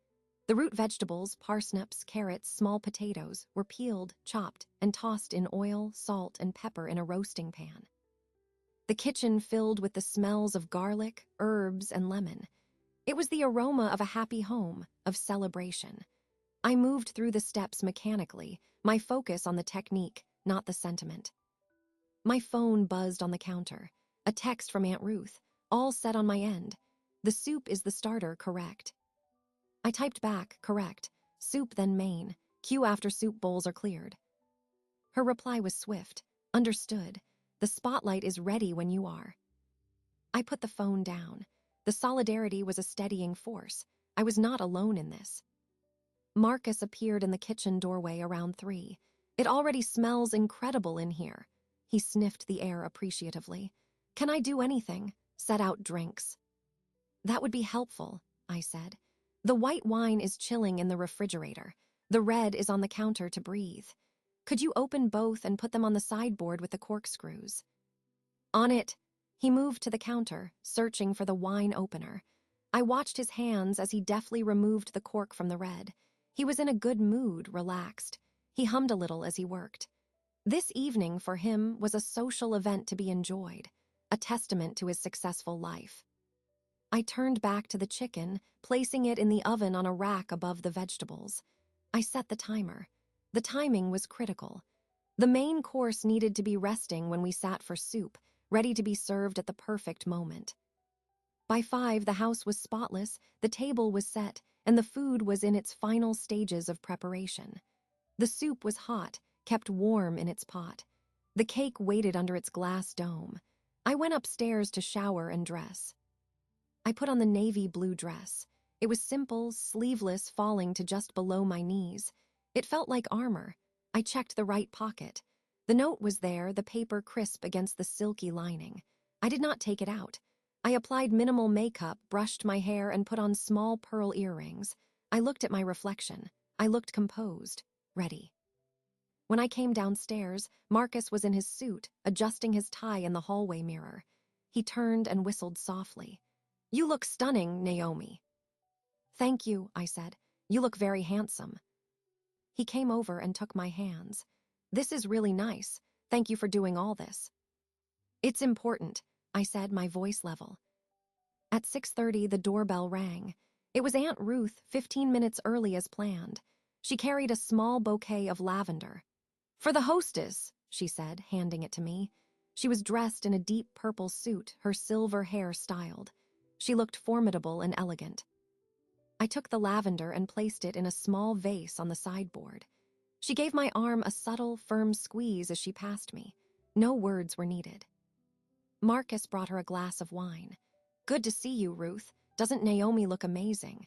Speaker 1: The root vegetables, parsnips, carrots, small potatoes, were peeled, chopped, and tossed in oil, salt, and pepper in a roasting pan. The kitchen filled with the smells of garlic, herbs, and lemon. It was the aroma of a happy home, of celebration. I moved through the steps mechanically, my focus on the technique, not the sentiment. My phone buzzed on the counter. A text from Aunt Ruth, all set on my end. "The soup is the starter, correct?" I typed back, "Correct. Soup then main. Cue after soup bowls are cleared." Her reply was swift. "Understood. The spotlight is ready when you are." I put the phone down. The solidarity was a steadying force. I was not alone in this. Marcus appeared in the kitchen doorway around 3. "It already smells incredible in here." He sniffed the air appreciatively. "Can I do anything? Set out drinks?" "That would be helpful," I said. "The white wine is chilling in the refrigerator. The red is on the counter to breathe. Could you open both and put them on the sideboard with the corkscrews?" "On it." He moved to the counter, searching for the wine opener. I watched his hands as he deftly removed the cork from the red. He was in a good mood, relaxed. He hummed a little as he worked. This evening, for him, was a social event to be enjoyed, a testament to his successful life. I turned back to the chicken, placing it in the oven on a rack above the vegetables. I set the timer. The timing was critical. The main course needed to be resting when we sat for soup, ready to be served at the perfect moment. By 5, the house was spotless, the table was set, and the food was in its final stages of preparation. The soup was hot, kept warm in its pot. The cake waited under its glass dome. I went upstairs to shower and dress. I put on the navy blue dress. It was simple, sleeveless, falling to just below my knees. It felt like armor. I checked the right pocket. The note was there, the paper crisp against the silky lining. I did not take it out. I applied minimal makeup, brushed my hair, and put on small pearl earrings. I looked at my reflection. I looked composed, ready. When I came downstairs, Marcus was in his suit, adjusting his tie in the hallway mirror. He turned and whistled softly. "You look stunning, Naomi." "Thank you," I said. "You look very handsome." He came over and took my hands. "This is really nice. Thank you for doing all this." "It's important," I said, my voice level. At 6:30, the doorbell rang. It was Aunt Ruth, 15 minutes early as planned. She carried a small bouquet of lavender. "For the hostess," she said, handing it to me. She was dressed in a deep purple suit, her silver hair styled. She looked formidable and elegant. I took the lavender and placed it in a small vase on the sideboard. She gave my arm a subtle, firm squeeze as she passed me. No words were needed. Marcus brought her a glass of wine. "Good to see you, Ruth. Doesn't Naomi look amazing?"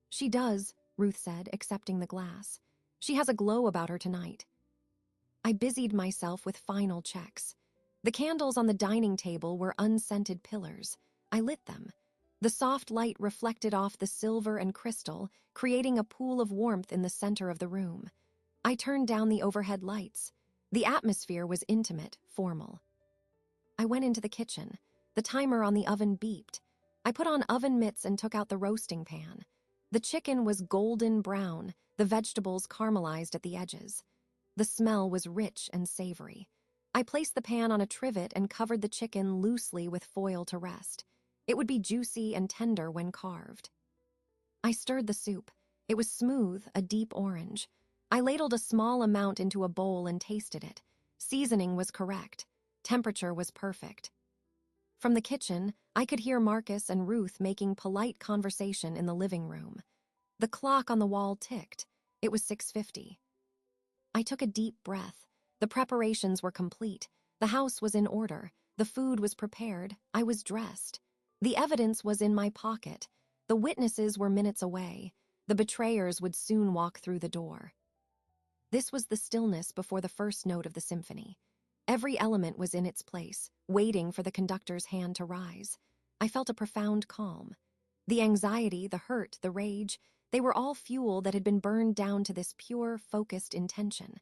Speaker 1: "She does," Ruth said, accepting the glass. "She has a glow about her tonight." I busied myself with final checks. The candles on the dining table were unscented pillars. I lit them. The soft light reflected off the silver and crystal, creating a pool of warmth in the center of the room. I turned down the overhead lights. The atmosphere was intimate, formal. I went into the kitchen. The timer on the oven beeped. I put on oven mitts and took out the roasting pan. The chicken was golden brown, the vegetables caramelized at the edges. The smell was rich and savory. I placed the pan on a trivet and covered the chicken loosely with foil to rest. It would be juicy and tender when carved. I stirred the soup. It was smooth, a deep orange. I ladled a small amount into a bowl and tasted it. Seasoning was correct. Temperature was perfect. From the kitchen, I could hear Marcus and Ruth making polite conversation in the living room. The clock on the wall ticked. It was 6:50. I took a deep breath. The preparations were complete. The house was in order. The food was prepared. I was dressed. The evidence was in my pocket. The witnesses were minutes away. The betrayers would soon walk through the door. This was the stillness before the first note of the symphony. Every element was in its place, waiting for the conductor's hand to rise. I felt a profound calm. The anxiety, the hurt, the rage, they were all fuel that had been burned down to this pure, focused intention.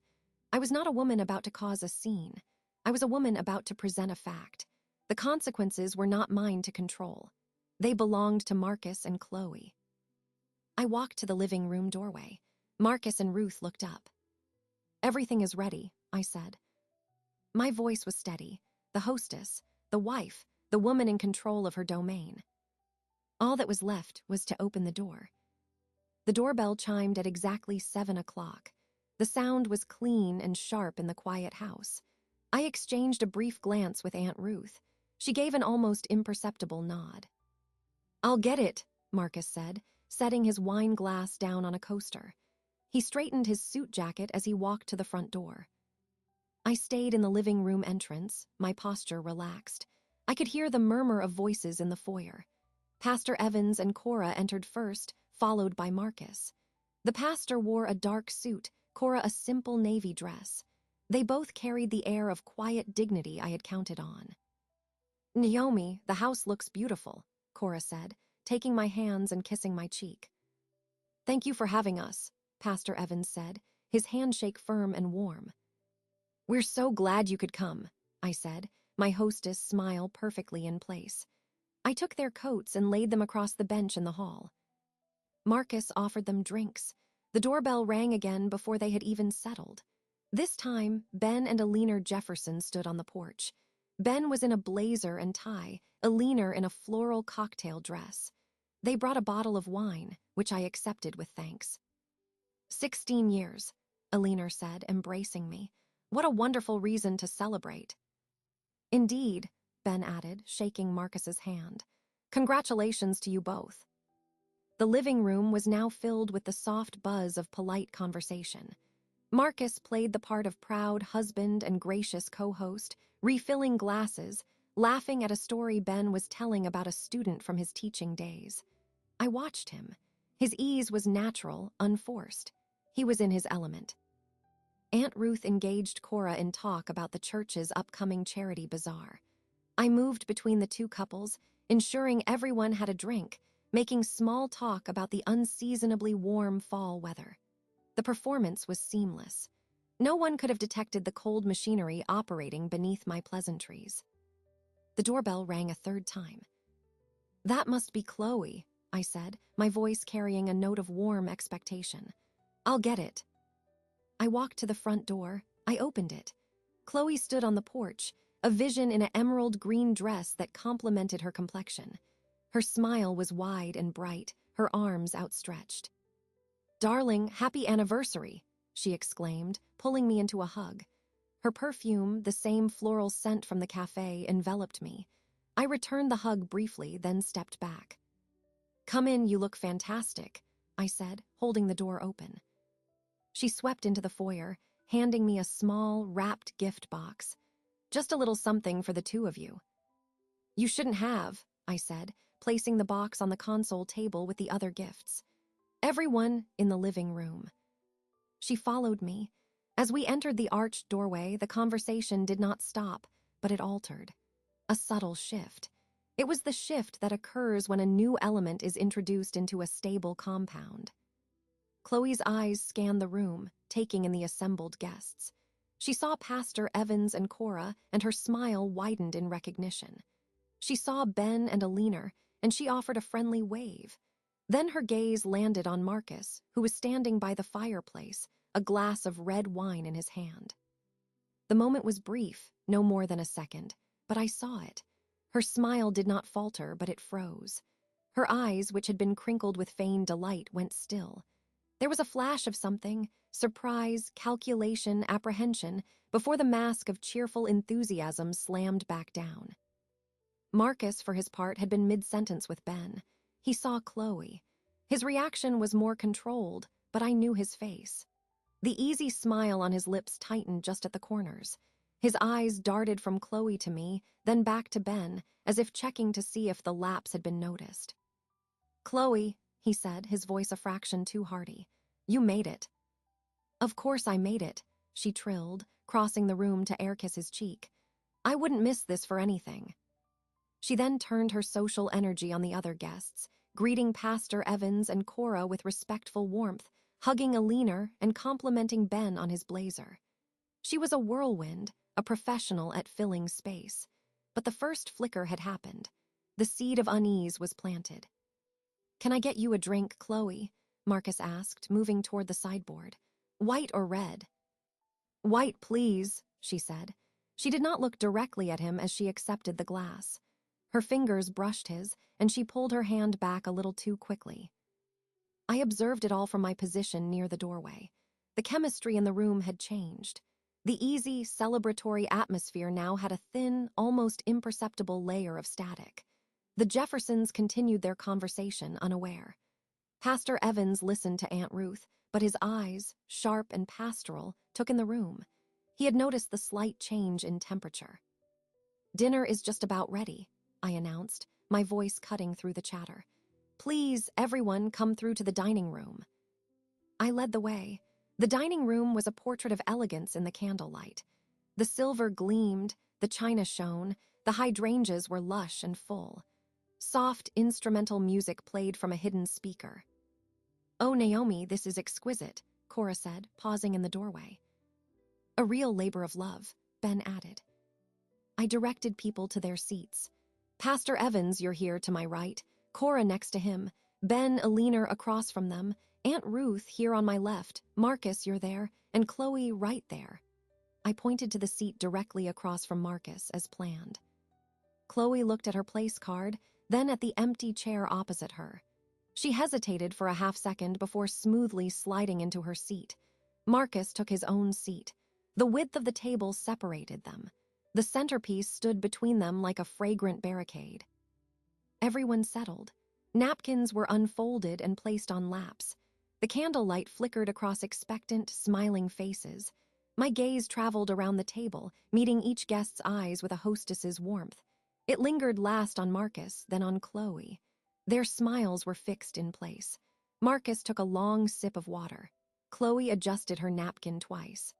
Speaker 1: I was not a woman about to cause a scene. I was a woman about to present a fact. The consequences were not mine to control. They belonged to Marcus and Chloe. I walked to the living room doorway. Marcus and Ruth looked up. "Everything is ready," I said. My voice was steady. The hostess, the wife, the woman in control of her domain. All that was left was to open the door. The doorbell chimed at exactly 7 o'clock. The sound was clean and sharp in the quiet house. I exchanged a brief glance with Aunt Ruth. She gave an almost imperceptible nod. "I'll get it," Marcus said, setting his wine glass down on a coaster. He straightened his suit jacket as he walked to the front door. I stayed in the living room entrance, my posture relaxed. I could hear the murmur of voices in the foyer. Pastor Evans and Cora entered first, followed by Marcus. The pastor wore a dark suit, Cora a simple navy dress. They both carried the air of quiet dignity I had counted on. "Naomi, the house looks beautiful," Cora said, taking my hands and kissing my cheek. "Thank you for having us," Pastor Evans said, his handshake firm and warm. "We're so glad you could come," I said, my hostess' smile perfectly in place. I took their coats and laid them across the bench in the hall. Marcus offered them drinks. The doorbell rang again before they had even settled. This time, Ben and Alina Jefferson stood on the porch. Ben was in a blazer and tie, Alina in a floral cocktail dress. They brought a bottle of wine, which I accepted with thanks. 16 years, Alina said, embracing me. What a wonderful reason to celebrate. Indeed, Ben added, shaking Marcus's hand. Congratulations to you both. The living room was now filled with the soft buzz of polite conversation. Marcus played the part of proud husband and gracious co-host, refilling glasses, laughing at a story Ben was telling about a student from his teaching days. I watched him. His ease was natural, unforced. He was in his element. Aunt Ruth engaged Cora in talk about the church's upcoming charity bazaar. I moved between the two couples, ensuring everyone had a drink, making small talk about the unseasonably warm fall weather. The performance was seamless. No one could have detected the cold machinery operating beneath my pleasantries. The doorbell rang a third time. "That must be Chloe," I said, my voice carrying a note of warm expectation. "I'll get it." I walked to the front door. I opened it. Chloe stood on the porch, a vision in an emerald green dress that complemented her complexion. Her smile was wide and bright, her arms outstretched. "Darling, happy anniversary," she exclaimed, pulling me into a hug. Her perfume, the same floral scent from the cafe, enveloped me. I returned the hug briefly, then stepped back. "Come in, you look fantastic," I said, holding the door open. She swept into the foyer, handing me a small, wrapped gift box. "Just a little something for the two of you." "You shouldn't have," I said, placing the box on the console table with the other gifts. "Everyone in the living room." She followed me. As we entered the arched doorway, the conversation did not stop, but it altered. A subtle shift. It was the shift that occurs when a new element is introduced into a stable compound. Chloe's eyes scanned the room, taking in the assembled guests. She saw Pastor Evans and Cora, and her smile widened in recognition. She saw Ben and Alina, and she offered a friendly wave. Then her gaze landed on Marcus, who was standing by the fireplace, a glass of red wine in his hand. The moment was brief, no more than a second, but I saw it. Her smile did not falter, but it froze. Her eyes, which had been crinkled with feigned delight, went still. There was a flash of something, surprise, calculation, apprehension, before the mask of cheerful enthusiasm slammed back down. Marcus, for his part, had been mid-sentence with Ben. He saw Chloe. His reaction was more controlled, but I knew his face. The easy smile on his lips tightened just at the corners. His eyes darted from Chloe to me, then back to Ben, as if checking to see if the lapse had been noticed. "Chloe," he said, his voice a fraction too hearty, "you made it." "Of course I made it," she trilled, crossing the room to air-kiss his cheek. "I wouldn't miss this for anything." She then turned her social energy on the other guests, greeting Pastor Evans and Cora with respectful warmth, hugging Alina and complimenting Ben on his blazer. She was a whirlwind, a professional at filling space. But the first flicker had happened. The seed of unease was planted. "Can I get you a drink, Chloe?" Marcus asked, moving toward the sideboard. "White or red?" "White, please," she said. She did not look directly at him as she accepted the glass. Her fingers brushed his, and she pulled her hand back a little too quickly. I observed it all from my position near the doorway. The chemistry in the room had changed. The easy, celebratory atmosphere now had a thin, almost imperceptible layer of static. The Jeffersons continued their conversation unaware. Pastor Evans listened to Aunt Ruth, but his eyes, sharp and pastoral, took in the room. He had noticed the slight change in temperature. "Dinner is just about ready," I announced, my voice cutting through the chatter. "Please, everyone, come through to the dining room." I led the way. The dining room was a portrait of elegance in the candlelight. The silver gleamed, the china shone, the hydrangeas were lush and full. Soft, instrumental music played from a hidden speaker. "Oh, Naomi, this is exquisite," Cora said, pausing in the doorway. "A real labor of love," Ben added. I directed people to their seats. "Pastor Evans, you're here to my right, Cora next to him, Ben, Alina across from them, Aunt Ruth here on my left, Marcus, you're there, and Chloe right there." I pointed to the seat directly across from Marcus, as planned. Chloe looked at her place card, then at the empty chair opposite her. She hesitated for a half-second before smoothly sliding into her seat. Marcus took his own seat. The width of the table separated them. The centerpiece stood between them like a fragrant barricade. Everyone settled. Napkins were unfolded and placed on laps. The candlelight flickered across expectant, smiling faces. My gaze traveled around the table, meeting each guest's eyes with a hostess's warmth. It lingered last on Marcus, then on Chloe. Their smiles were fixed in place. Marcus took a long sip of water. Chloe adjusted her napkin twice.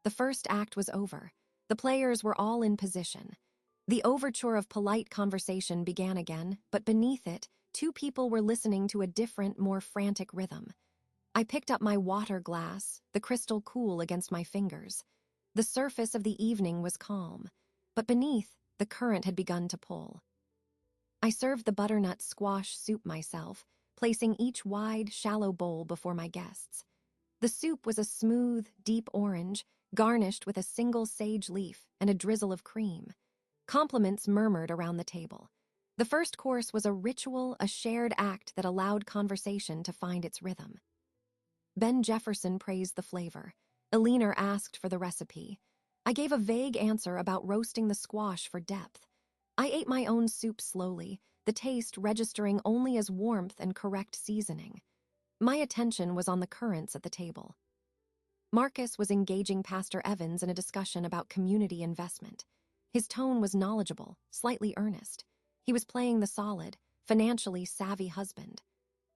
Speaker 1: The first act was over. The players were all in position. The overture of polite conversation began again, but beneath it, two people were listening to a different, more frantic rhythm. I picked up my water glass, the crystal cool against my fingers. The surface of the evening was calm, but beneath, the current had begun to pull. I served the butternut squash soup myself, placing each wide, shallow bowl before my guests. The soup was a smooth, deep orange, garnished with a single sage leaf and a drizzle of cream. Compliments murmured around the table. The first course was a ritual, a shared act that allowed conversation to find its rhythm. Ben Jefferson praised the flavor. Eleanor asked for the recipe. I gave a vague answer about roasting the squash for depth. I ate my own soup slowly, the taste registering only as warmth and correct seasoning. My attention was on the currents at the table. Marcus was engaging Pastor Evans in a discussion about community investment. His tone was knowledgeable, slightly earnest. He was playing the solid, financially savvy husband.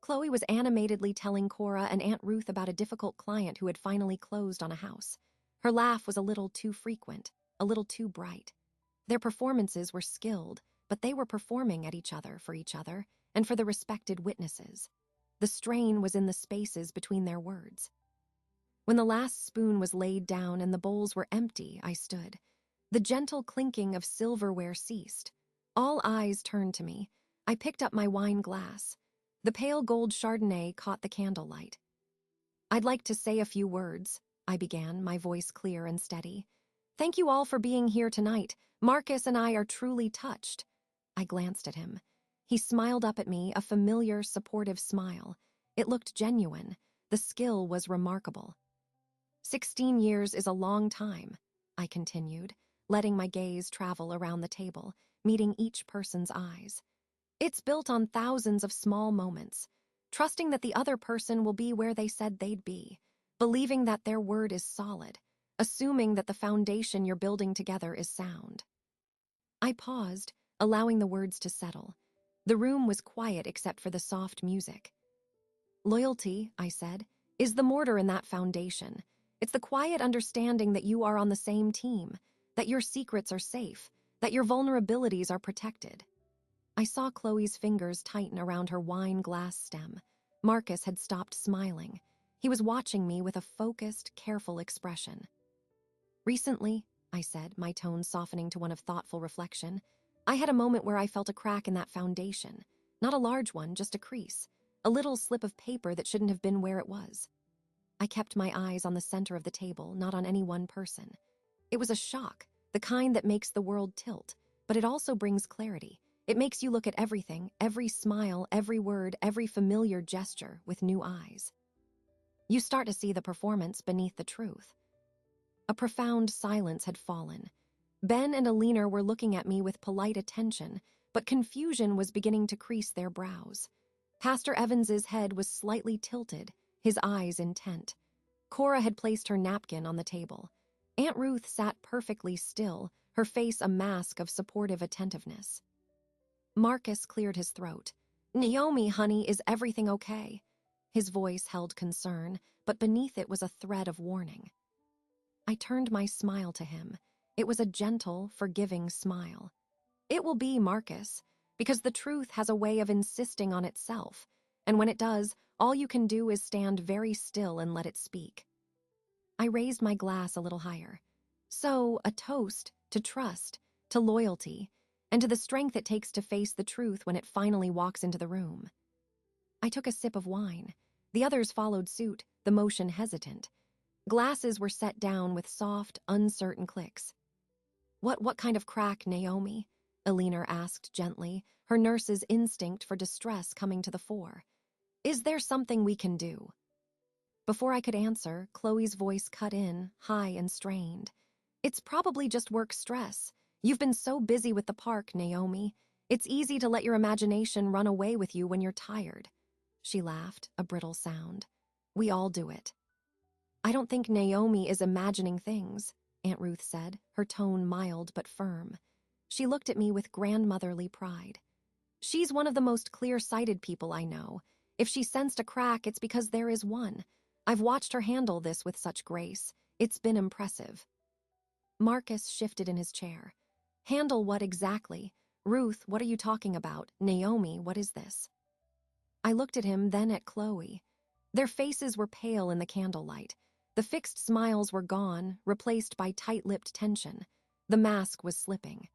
Speaker 1: Chloe was animatedly telling Cora and Aunt Ruth about a difficult client who had finally closed on a house. Her laugh was a little too frequent, a little too bright. Their performances were skilled, but they were performing at each other, and for the respected witnesses. The strain was in the spaces between their words. When the last spoon was laid down and the bowls were empty, I stood. The gentle clinking of silverware ceased. All eyes turned to me. I picked up my wine glass. The pale gold Chardonnay caught the candlelight. "I'd like to say a few words," I began, my voice clear and steady. "Thank you all for being here tonight. Marcus and I are truly touched." I glanced at him. He smiled up at me, a familiar, supportive smile. It looked genuine. The skill was remarkable. 16 years is a long time, I continued, letting my gaze travel around the table, meeting each person's eyes. It's built on thousands of small moments, trusting that the other person will be where they said they'd be, believing that their word is solid, assuming that the foundation you're building together is sound. I paused, allowing the words to settle. The room was quiet except for the soft music. "Loyalty," I said, "is the mortar in that foundation. It's the quiet understanding that you are on the same team, that your secrets are safe, that your vulnerabilities are protected." I saw Chloe's fingers tighten around her wine glass stem. Marcus had stopped smiling. He was watching me with a focused, careful expression. "Recently," I said, my tone softening to one of thoughtful reflection, "I had a moment where I felt a crack in that foundation. Not a large one, just a crease. A little slip of paper that shouldn't have been where it was." I kept my eyes on the center of the table, not on any one person. It was a shock, the kind that makes the world tilt, but it also brings clarity. It makes you look at everything, every smile, every word, every familiar gesture with new eyes. You start to see the performance beneath the truth. A profound silence had fallen. Ben and Eleanor were looking at me with polite attention, but confusion was beginning to crease their brows. Pastor Evans's head was slightly tilted, his eyes intent. Cora had placed her napkin on the table. Aunt Ruth sat perfectly still, her face a mask of supportive attentiveness. Marcus cleared his throat. "Naomi, honey, is everything okay?" His voice held concern, but beneath it was a thread of warning. I turned my smile to him. It was a gentle, forgiving smile. "It will be, Marcus, because the truth has a way of insisting on itself, and when it does, all you can do is stand very still and let it speak." I raised my glass a little higher. "So, a toast to trust, to loyalty, and to the strength it takes to face the truth when it finally walks into the room." I took a sip of wine. The others followed suit, the motion hesitant. Glasses were set down with soft, uncertain clicks. What kind of crack, Naomi?" Eleanor asked gently, her nurse's instinct for distress coming to the fore. "Is there something we can do?" Before I could answer, Chloe's voice cut in, high and strained. "It's probably just work stress. You've been so busy with the park, Naomi. It's easy to let your imagination run away with you when you're tired." She laughed, a brittle sound. "We all do it." "I don't think Naomi is imagining things," Aunt Ruth said, her tone mild but firm. She looked at me with grandmotherly pride. "She's one of the most clear-sighted people I know. If she sensed a crack, it's because there is one. I've watched her handle this with such grace. It's been impressive." Marcus shifted in his chair. "Handle what exactly? Ruth, what are you talking about? Naomi, what is this?" I looked at him, then at Chloe. Their faces were pale in the candlelight. The fixed smiles were gone, replaced by tight-lipped tension. The mask was slipping.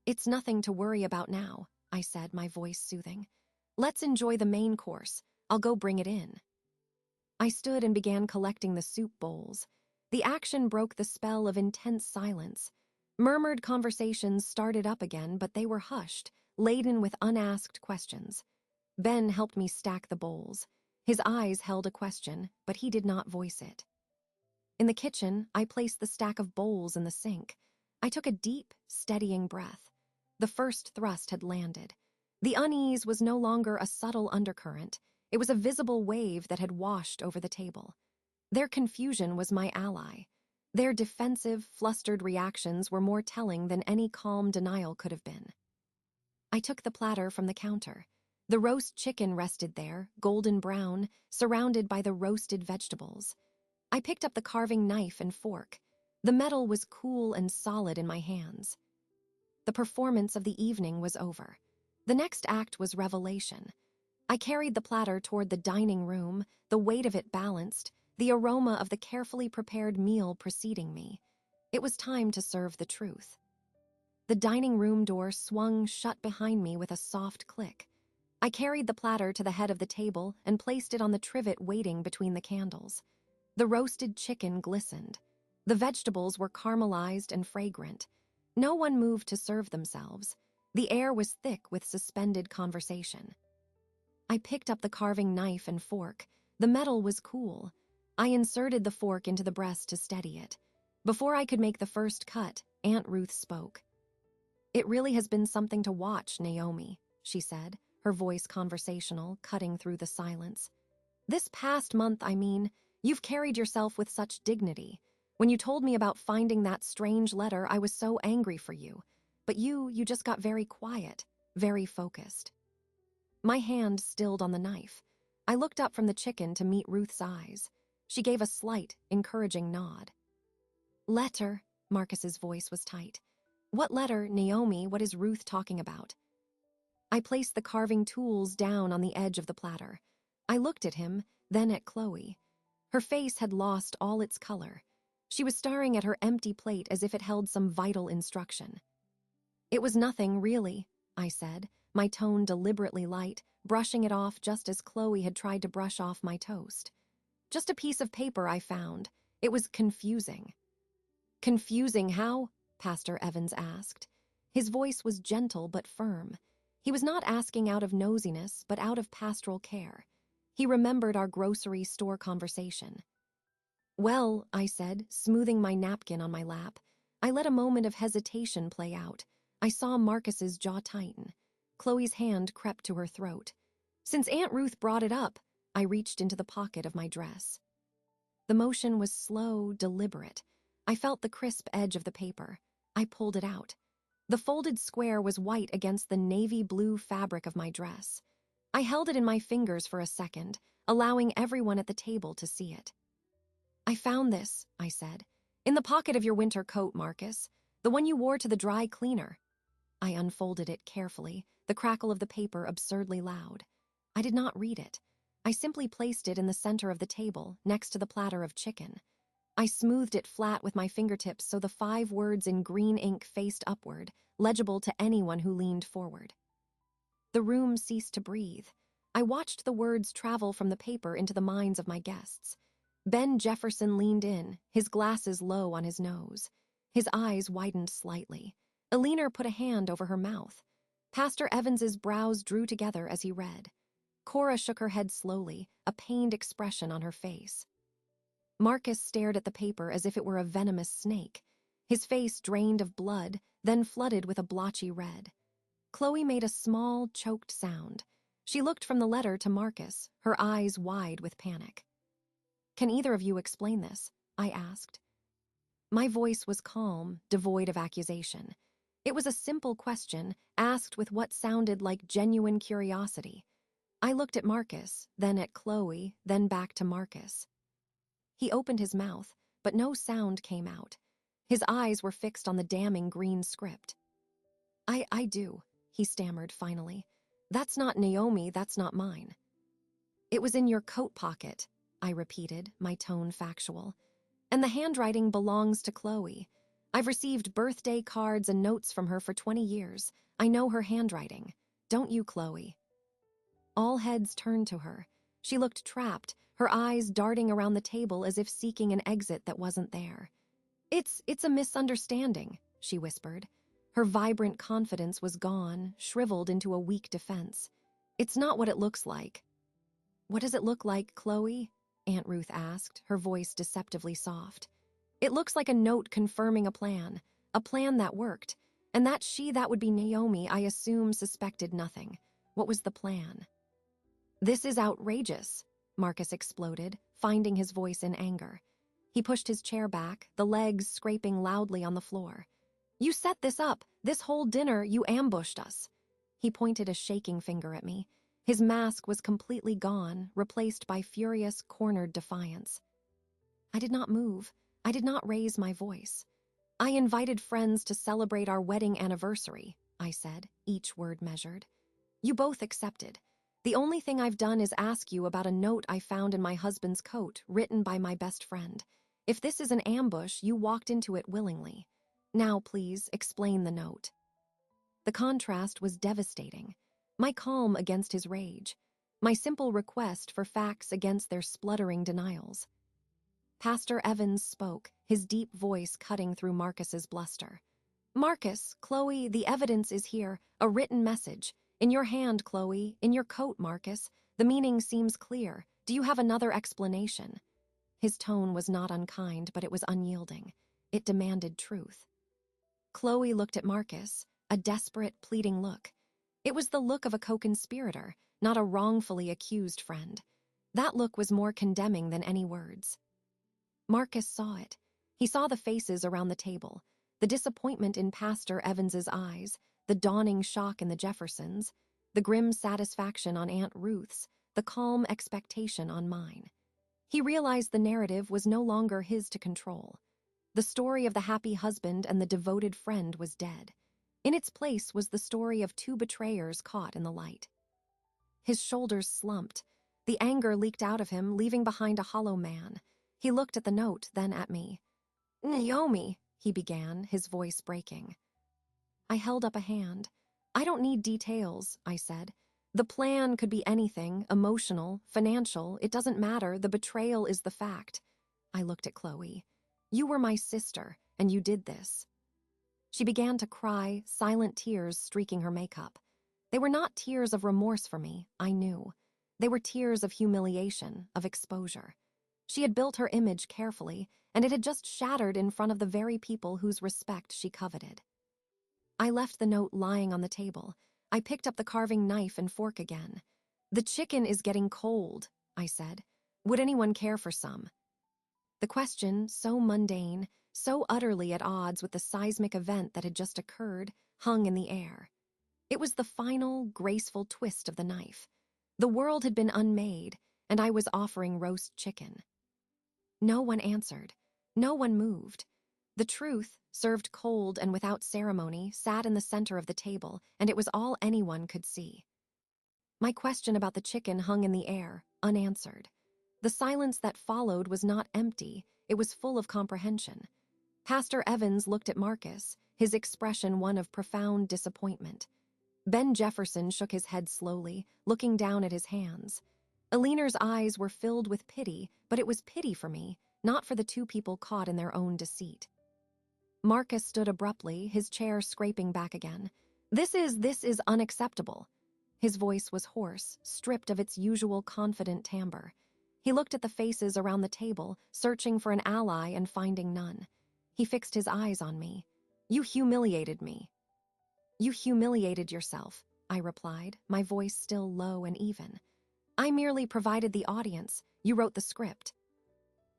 Speaker 1: "It's nothing to worry about now," I said, my voice soothing. "Let's enjoy the main course. I'll go bring it in." I stood and began collecting the soup bowls. The action broke the spell of intense silence. Murmured conversations started up again, but they were hushed, laden with unasked questions. Ben helped me stack the bowls. His eyes held a question, but he did not voice it. In the kitchen, I placed the stack of bowls in the sink. I took a deep, steadying breath. The first thrust had landed. The unease was no longer a subtle undercurrent. It was a visible wave that had washed over the table. Their confusion was my ally. Their defensive, flustered reactions were more telling than any calm denial could have been. I took the platter from the counter. The roast chicken rested there, golden brown, surrounded by the roasted vegetables. I picked up the carving knife and fork. The metal was cool and solid in my hands. The performance of the evening was over. The next act was revelation. I carried the platter toward the dining room, the weight of it balanced, the aroma of the carefully prepared meal preceding me. It was time to serve the truth. The dining room door swung shut behind me with a soft click. I carried the platter to the head of the table and placed it on the trivet waiting between the candles. The roasted chicken glistened. The vegetables were caramelized and fragrant. No one moved to serve themselves. The air was thick with suspended conversation. I picked up the carving knife and fork. The metal was cool. I inserted the fork into the breast to steady it. Before I could make the first cut, Aunt Ruth spoke. "It really has been something to watch, Naomi," she said, her voice conversational, cutting through the silence. "This past month, you've carried yourself with such dignity. When you told me about finding that strange letter, I was so angry for you. But you just got very quiet, very focused." My hand stilled on the knife. I looked up from the chicken to meet Ruth's eyes. She gave a slight, encouraging nod. "Letter," Marcus's voice was tight. "What letter, Naomi? What is Ruth talking about?" I placed the carving tools down on the edge of the platter. I looked at him, then at Chloe. Her face had lost all its color. She was staring at her empty plate as if it held some vital instruction. "It was nothing, really," I said, my tone deliberately light, brushing it off just as Chloe had tried to brush off my toast. "Just a piece of paper I found. It was confusing." "Confusing how?" Pastor Evans asked. His voice was gentle but firm. He was not asking out of nosiness, but out of pastoral care. He remembered our grocery store conversation. "Well," I said, smoothing my napkin on my lap. I let a moment of hesitation play out. I saw Marcus's jaw tighten. Chloe's hand crept to her throat. "Since Aunt Ruth brought it up," I reached into the pocket of my dress. The motion was slow, deliberate. I felt the crisp edge of the paper. I pulled it out. The folded square was white against the navy blue fabric of my dress. I held it in my fingers for a second, allowing everyone at the table to see it. "I found this," I said, "in the pocket of your winter coat, Marcus, the one you wore to the dry cleaner." I unfolded it carefully, the crackle of the paper absurdly loud. I did not read it. I simply placed it in the center of the table, next to the platter of chicken. I smoothed it flat with my fingertips so the 5 words in green ink faced upward, legible to anyone who leaned forward. The room ceased to breathe. I watched the words travel from the paper into the minds of my guests. Ben Jefferson leaned in, his glasses low on his nose. His eyes widened slightly. Eleanor put a hand over her mouth. Pastor Evans's brows drew together as he read. Cora shook her head slowly, a pained expression on her face. Marcus stared at the paper as if it were a venomous snake. His face drained of blood, then flooded with a blotchy red. Chloe made a small, choked sound. She looked from the letter to Marcus, her eyes wide with panic. "Can either of you explain this?" I asked. My voice was calm, devoid of accusation. It was a simple question, asked with what sounded like genuine curiosity. I looked at Marcus, then at Chloe, then back to Marcus. He opened his mouth, but no sound came out. His eyes were fixed on the damning green script. I do," he stammered finally. "That's not Naomi, that's not mine." "It was in your coat pocket," I repeated, my tone factual. "And the handwriting belongs to Chloe. I've received birthday cards and notes from her for 20 years. I know her handwriting. Don't you, Chloe?" All heads turned to her. She looked trapped, her eyes darting around the table as if seeking an exit that wasn't there. It's a misunderstanding," she whispered. Her vibrant confidence was gone, shriveled into a weak defense. "It's not what it looks like." "What does it look like, Chloe?" Aunt Ruth asked, her voice deceptively soft. "It looks like a note confirming a plan that worked. And that would be Naomi, I assume, suspected nothing. What was the plan?" "This is outrageous," Marcus exploded, finding his voice in anger. He pushed his chair back, the legs scraping loudly on the floor. "You set this up. This whole dinner, you ambushed us." He pointed a shaking finger at me. His mask was completely gone, replaced by furious, cornered defiance. I did not move. I did not raise my voice. "I invited friends to celebrate our wedding anniversary," I said, each word measured. "You both accepted. The only thing I've done is ask you about a note I found in my husband's coat, written by my best friend. If this is an ambush, you walked into it willingly. Now, please, explain the note." The contrast was devastating. My calm against his rage. My simple request for facts against their spluttering denials. Pastor Evans spoke, his deep voice cutting through Marcus's bluster. "Marcus, Chloe, the evidence is here, a written message. In your hand, Chloe, in your coat, Marcus. The meaning seems clear. Do you have another explanation?" His tone was not unkind, but it was unyielding. It demanded truth. Chloe looked at Marcus, a desperate, pleading look. It was the look of a co-conspirator, not a wrongfully accused friend. That look was more condemning than any words. Marcus saw it. He saw the faces around the table, the disappointment in Pastor Evans's eyes, the dawning shock in the Jeffersons, the grim satisfaction on Aunt Ruth's, the calm expectation on mine. He realized the narrative was no longer his to control. The story of the happy husband and the devoted friend was dead. In its place was the story of two betrayers caught in the light. His shoulders slumped. The anger leaked out of him, leaving behind a hollow man. He looked at the note, then at me. "Naomi," he began, his voice breaking. I held up a hand. "I don't need details," I said. "The plan could be anything, emotional, financial, it doesn't matter, the betrayal is the fact." I looked at Chloe. "You were my sister, and you did this." She began to cry, silent tears streaking her makeup. They were not tears of remorse for me, I knew. They were tears of humiliation, of exposure. She had built her image carefully, and it had just shattered in front of the very people whose respect she coveted. I left the note lying on the table. I picked up the carving knife and fork again. "The chicken is getting cold," I said. "Would anyone care for some?" The question, so mundane, so utterly at odds with the seismic event that had just occurred, hung in the air. It was the final, graceful twist of the knife. The world had been unmade, and I was offering roast chicken. No one answered. No one moved. The truth, served cold and without ceremony, sat in the center of the table, and it was all anyone could see. My question about the chicken hung in the air, unanswered. The silence that followed was not empty, it was full of comprehension. Pastor Evans looked at Marcus, his expression one of profound disappointment. Ben Jefferson shook his head slowly, looking down at his hands. Alina's eyes were filled with pity, but it was pity for me, not for the two people caught in their own deceit. Marcus stood abruptly, his chair scraping back again. This is unacceptable." His voice was hoarse, stripped of its usual confident timbre. He looked at the faces around the table, searching for an ally and finding none. He fixed his eyes on me. "You humiliated me." "You humiliated yourself," I replied, my voice still low and even. "I merely provided the audience. You wrote the script."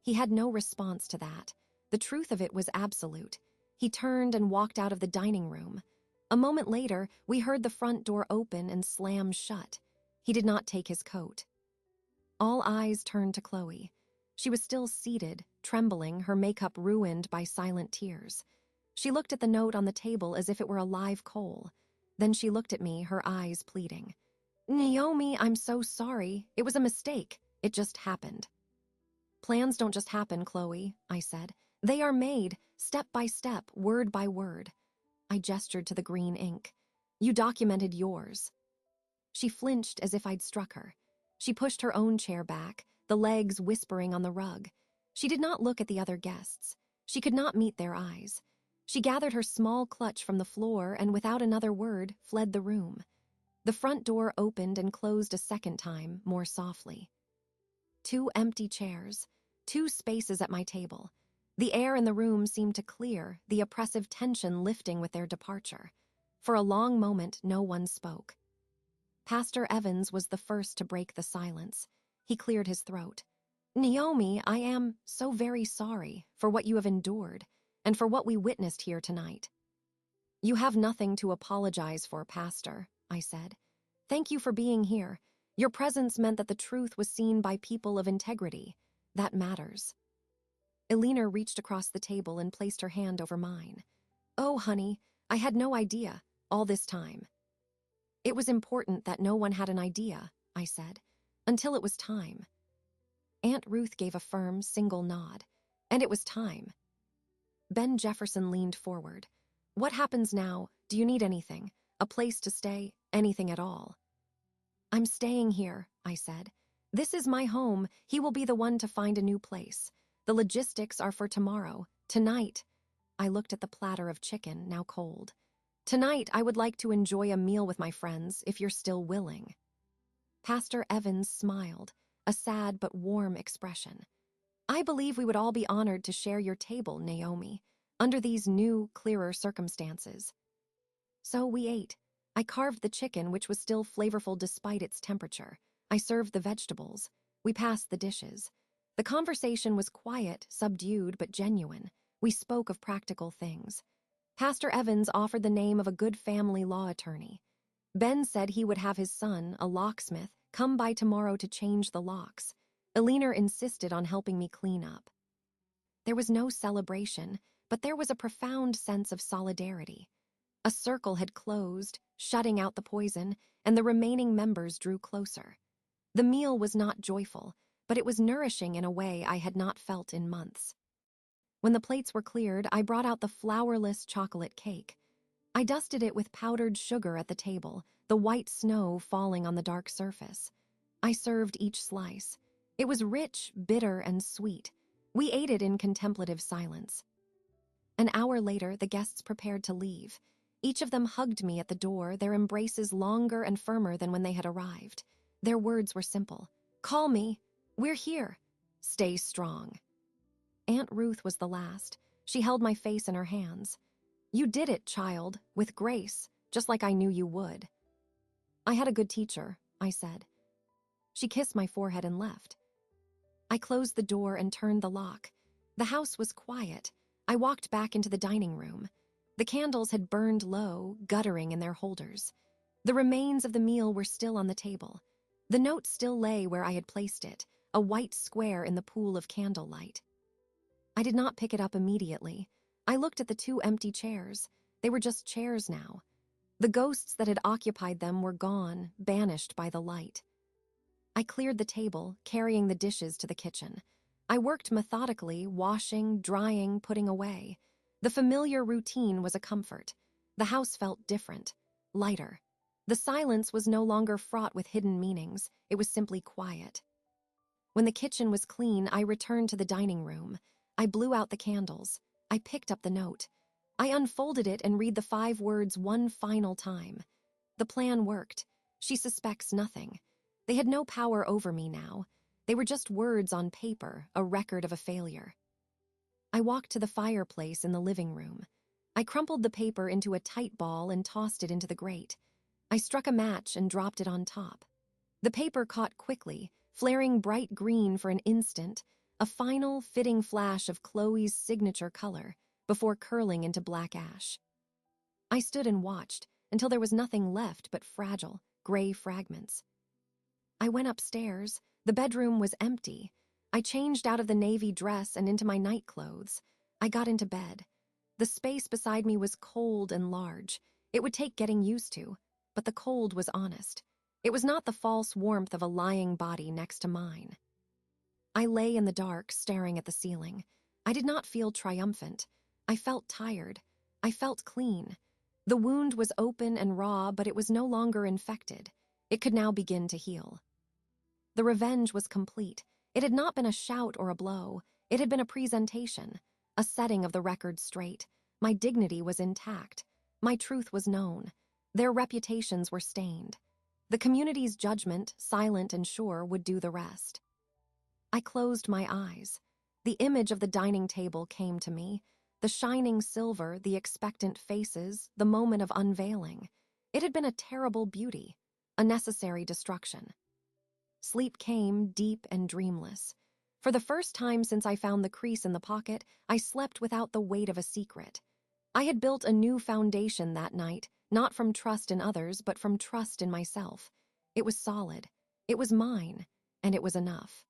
Speaker 1: He had no response to that. The truth of it was absolute. He turned and walked out of the dining room. A moment later, we heard the front door open and slam shut. He did not take his coat. All eyes turned to Chloe. She was still seated, trembling, her makeup ruined by silent tears. She looked at the note on the table as if it were a live coal. Then she looked at me, her eyes pleading. "Naomi, I'm so sorry. It was a mistake. It just happened." "Plans don't just happen, Chloe," I said. "They are made, step by step, word by word." I gestured to the green ink. "You documented yours." She flinched as if I'd struck her. She pushed her own chair back, the legs whispering on the rug. She did not look at the other guests. She could not meet their eyes. She gathered her small clutch from the floor and without another word fled the room. The front door opened and closed a second time, more softly. 2 empty chairs, 2 spaces at my table. The air in the room seemed to clear, the oppressive tension lifting with their departure. For a long moment, no one spoke. Pastor Evans was the first to break the silence. He cleared his throat. "Naomi, I am so very sorry for what you have endured and for what we witnessed here tonight." "You have nothing to apologize for, Pastor," I said. "Thank you for being here. Your presence meant that the truth was seen by people of integrity. That matters." Elena reached across the table and placed her hand over mine. "Oh, honey, I had no idea, all this time." "It was important that no one had an idea," I said, "until it was time." Aunt Ruth gave a firm, single nod. And it was time. Ben Jefferson leaned forward. "What happens now? Do you need anything? A place to stay? Anything at all?" "I'm staying here," I said. "This is my home. He will be the one to find a new place. The logistics are for tomorrow. Tonight," I looked at the platter of chicken, now cold. "Tonight, I would like to enjoy a meal with my friends, if you're still willing." Pastor Evans smiled, a sad but warm expression. "I believe we would all be honored to share your table, Naomi, under these new, clearer circumstances." So we ate. I carved the chicken, which was still flavorful despite its temperature. I served the vegetables. We passed the dishes. The conversation was quiet, subdued, but genuine. We spoke of practical things. Pastor Evans offered the name of a good family law attorney. Ben said he would have his son, a locksmith, come by tomorrow to change the locks. Elena insisted on helping me clean up. There was no celebration, but there was a profound sense of solidarity. A circle had closed, shutting out the poison, and the remaining members drew closer. The meal was not joyful, but it was nourishing in a way I had not felt in months. When the plates were cleared, I brought out the flourless chocolate cake. I dusted it with powdered sugar at the table, the white snow falling on the dark surface. I served each slice. It was rich, bitter, and sweet. We ate it in contemplative silence. An hour later, the guests prepared to leave. Each of them hugged me at the door, their embraces longer and firmer than when they had arrived. Their words were simple. "Call me. We're here. Stay strong." Aunt Ruth was the last. She held my face in her hands. "You did it, child, with grace, just like I knew you would." "I had a good teacher," I said. She kissed my forehead and left. I closed the door and turned the lock. The house was quiet. I walked back into the dining room. The candles had burned low, guttering in their holders. The remains of the meal were still on the table. The note still lay where I had placed it, a white square in the pool of candlelight. I did not pick it up immediately. I looked at the 2 empty chairs. They were just chairs now. The ghosts that had occupied them were gone, banished by the light. I cleared the table, carrying the dishes to the kitchen. I worked methodically, washing, drying, putting away. The familiar routine was a comfort. The house felt different, lighter. The silence was no longer fraught with hidden meanings. It was simply quiet. When the kitchen was clean, I returned to the dining room. I blew out the candles. I picked up the note. I unfolded it and read the 5 words one final time. The plan worked. She suspects nothing. They had no power over me now. They were just words on paper, a record of a failure. I walked to the fireplace in the living room. I crumpled the paper into a tight ball and tossed it into the grate. I struck a match and dropped it on top. The paper caught quickly, flaring bright green for an instant, a final, fitting flash of Chloe's signature color, before curling into black ash. I stood and watched until there was nothing left but fragile, gray fragments. I went upstairs. The bedroom was empty. I changed out of the navy dress and into my night clothes. I got into bed. The space beside me was cold and large. It would take getting used to, but the cold was honest. It was not the false warmth of a lying body next to mine. I lay in the dark, staring at the ceiling. I did not feel triumphant. I felt tired. I felt clean. The wound was open and raw, but it was no longer infected. It could now begin to heal. The revenge was complete. It had not been a shout or a blow. It had been a presentation, a setting of the record straight, My dignity was intact. My truth was known. Their reputations were stained. The community's judgment, silent and sure, would do the rest. I closed my eyes. The image of the dining table came to me, the shining silver, the expectant faces, the moment of unveiling. It had been a terrible beauty, a necessary destruction. Sleep came, deep and dreamless. For the first time since I found the crease in the pocket, I slept without the weight of a secret. I had built a new foundation that night, not from trust in others, but from trust in myself. It was solid. It was mine, and it was enough.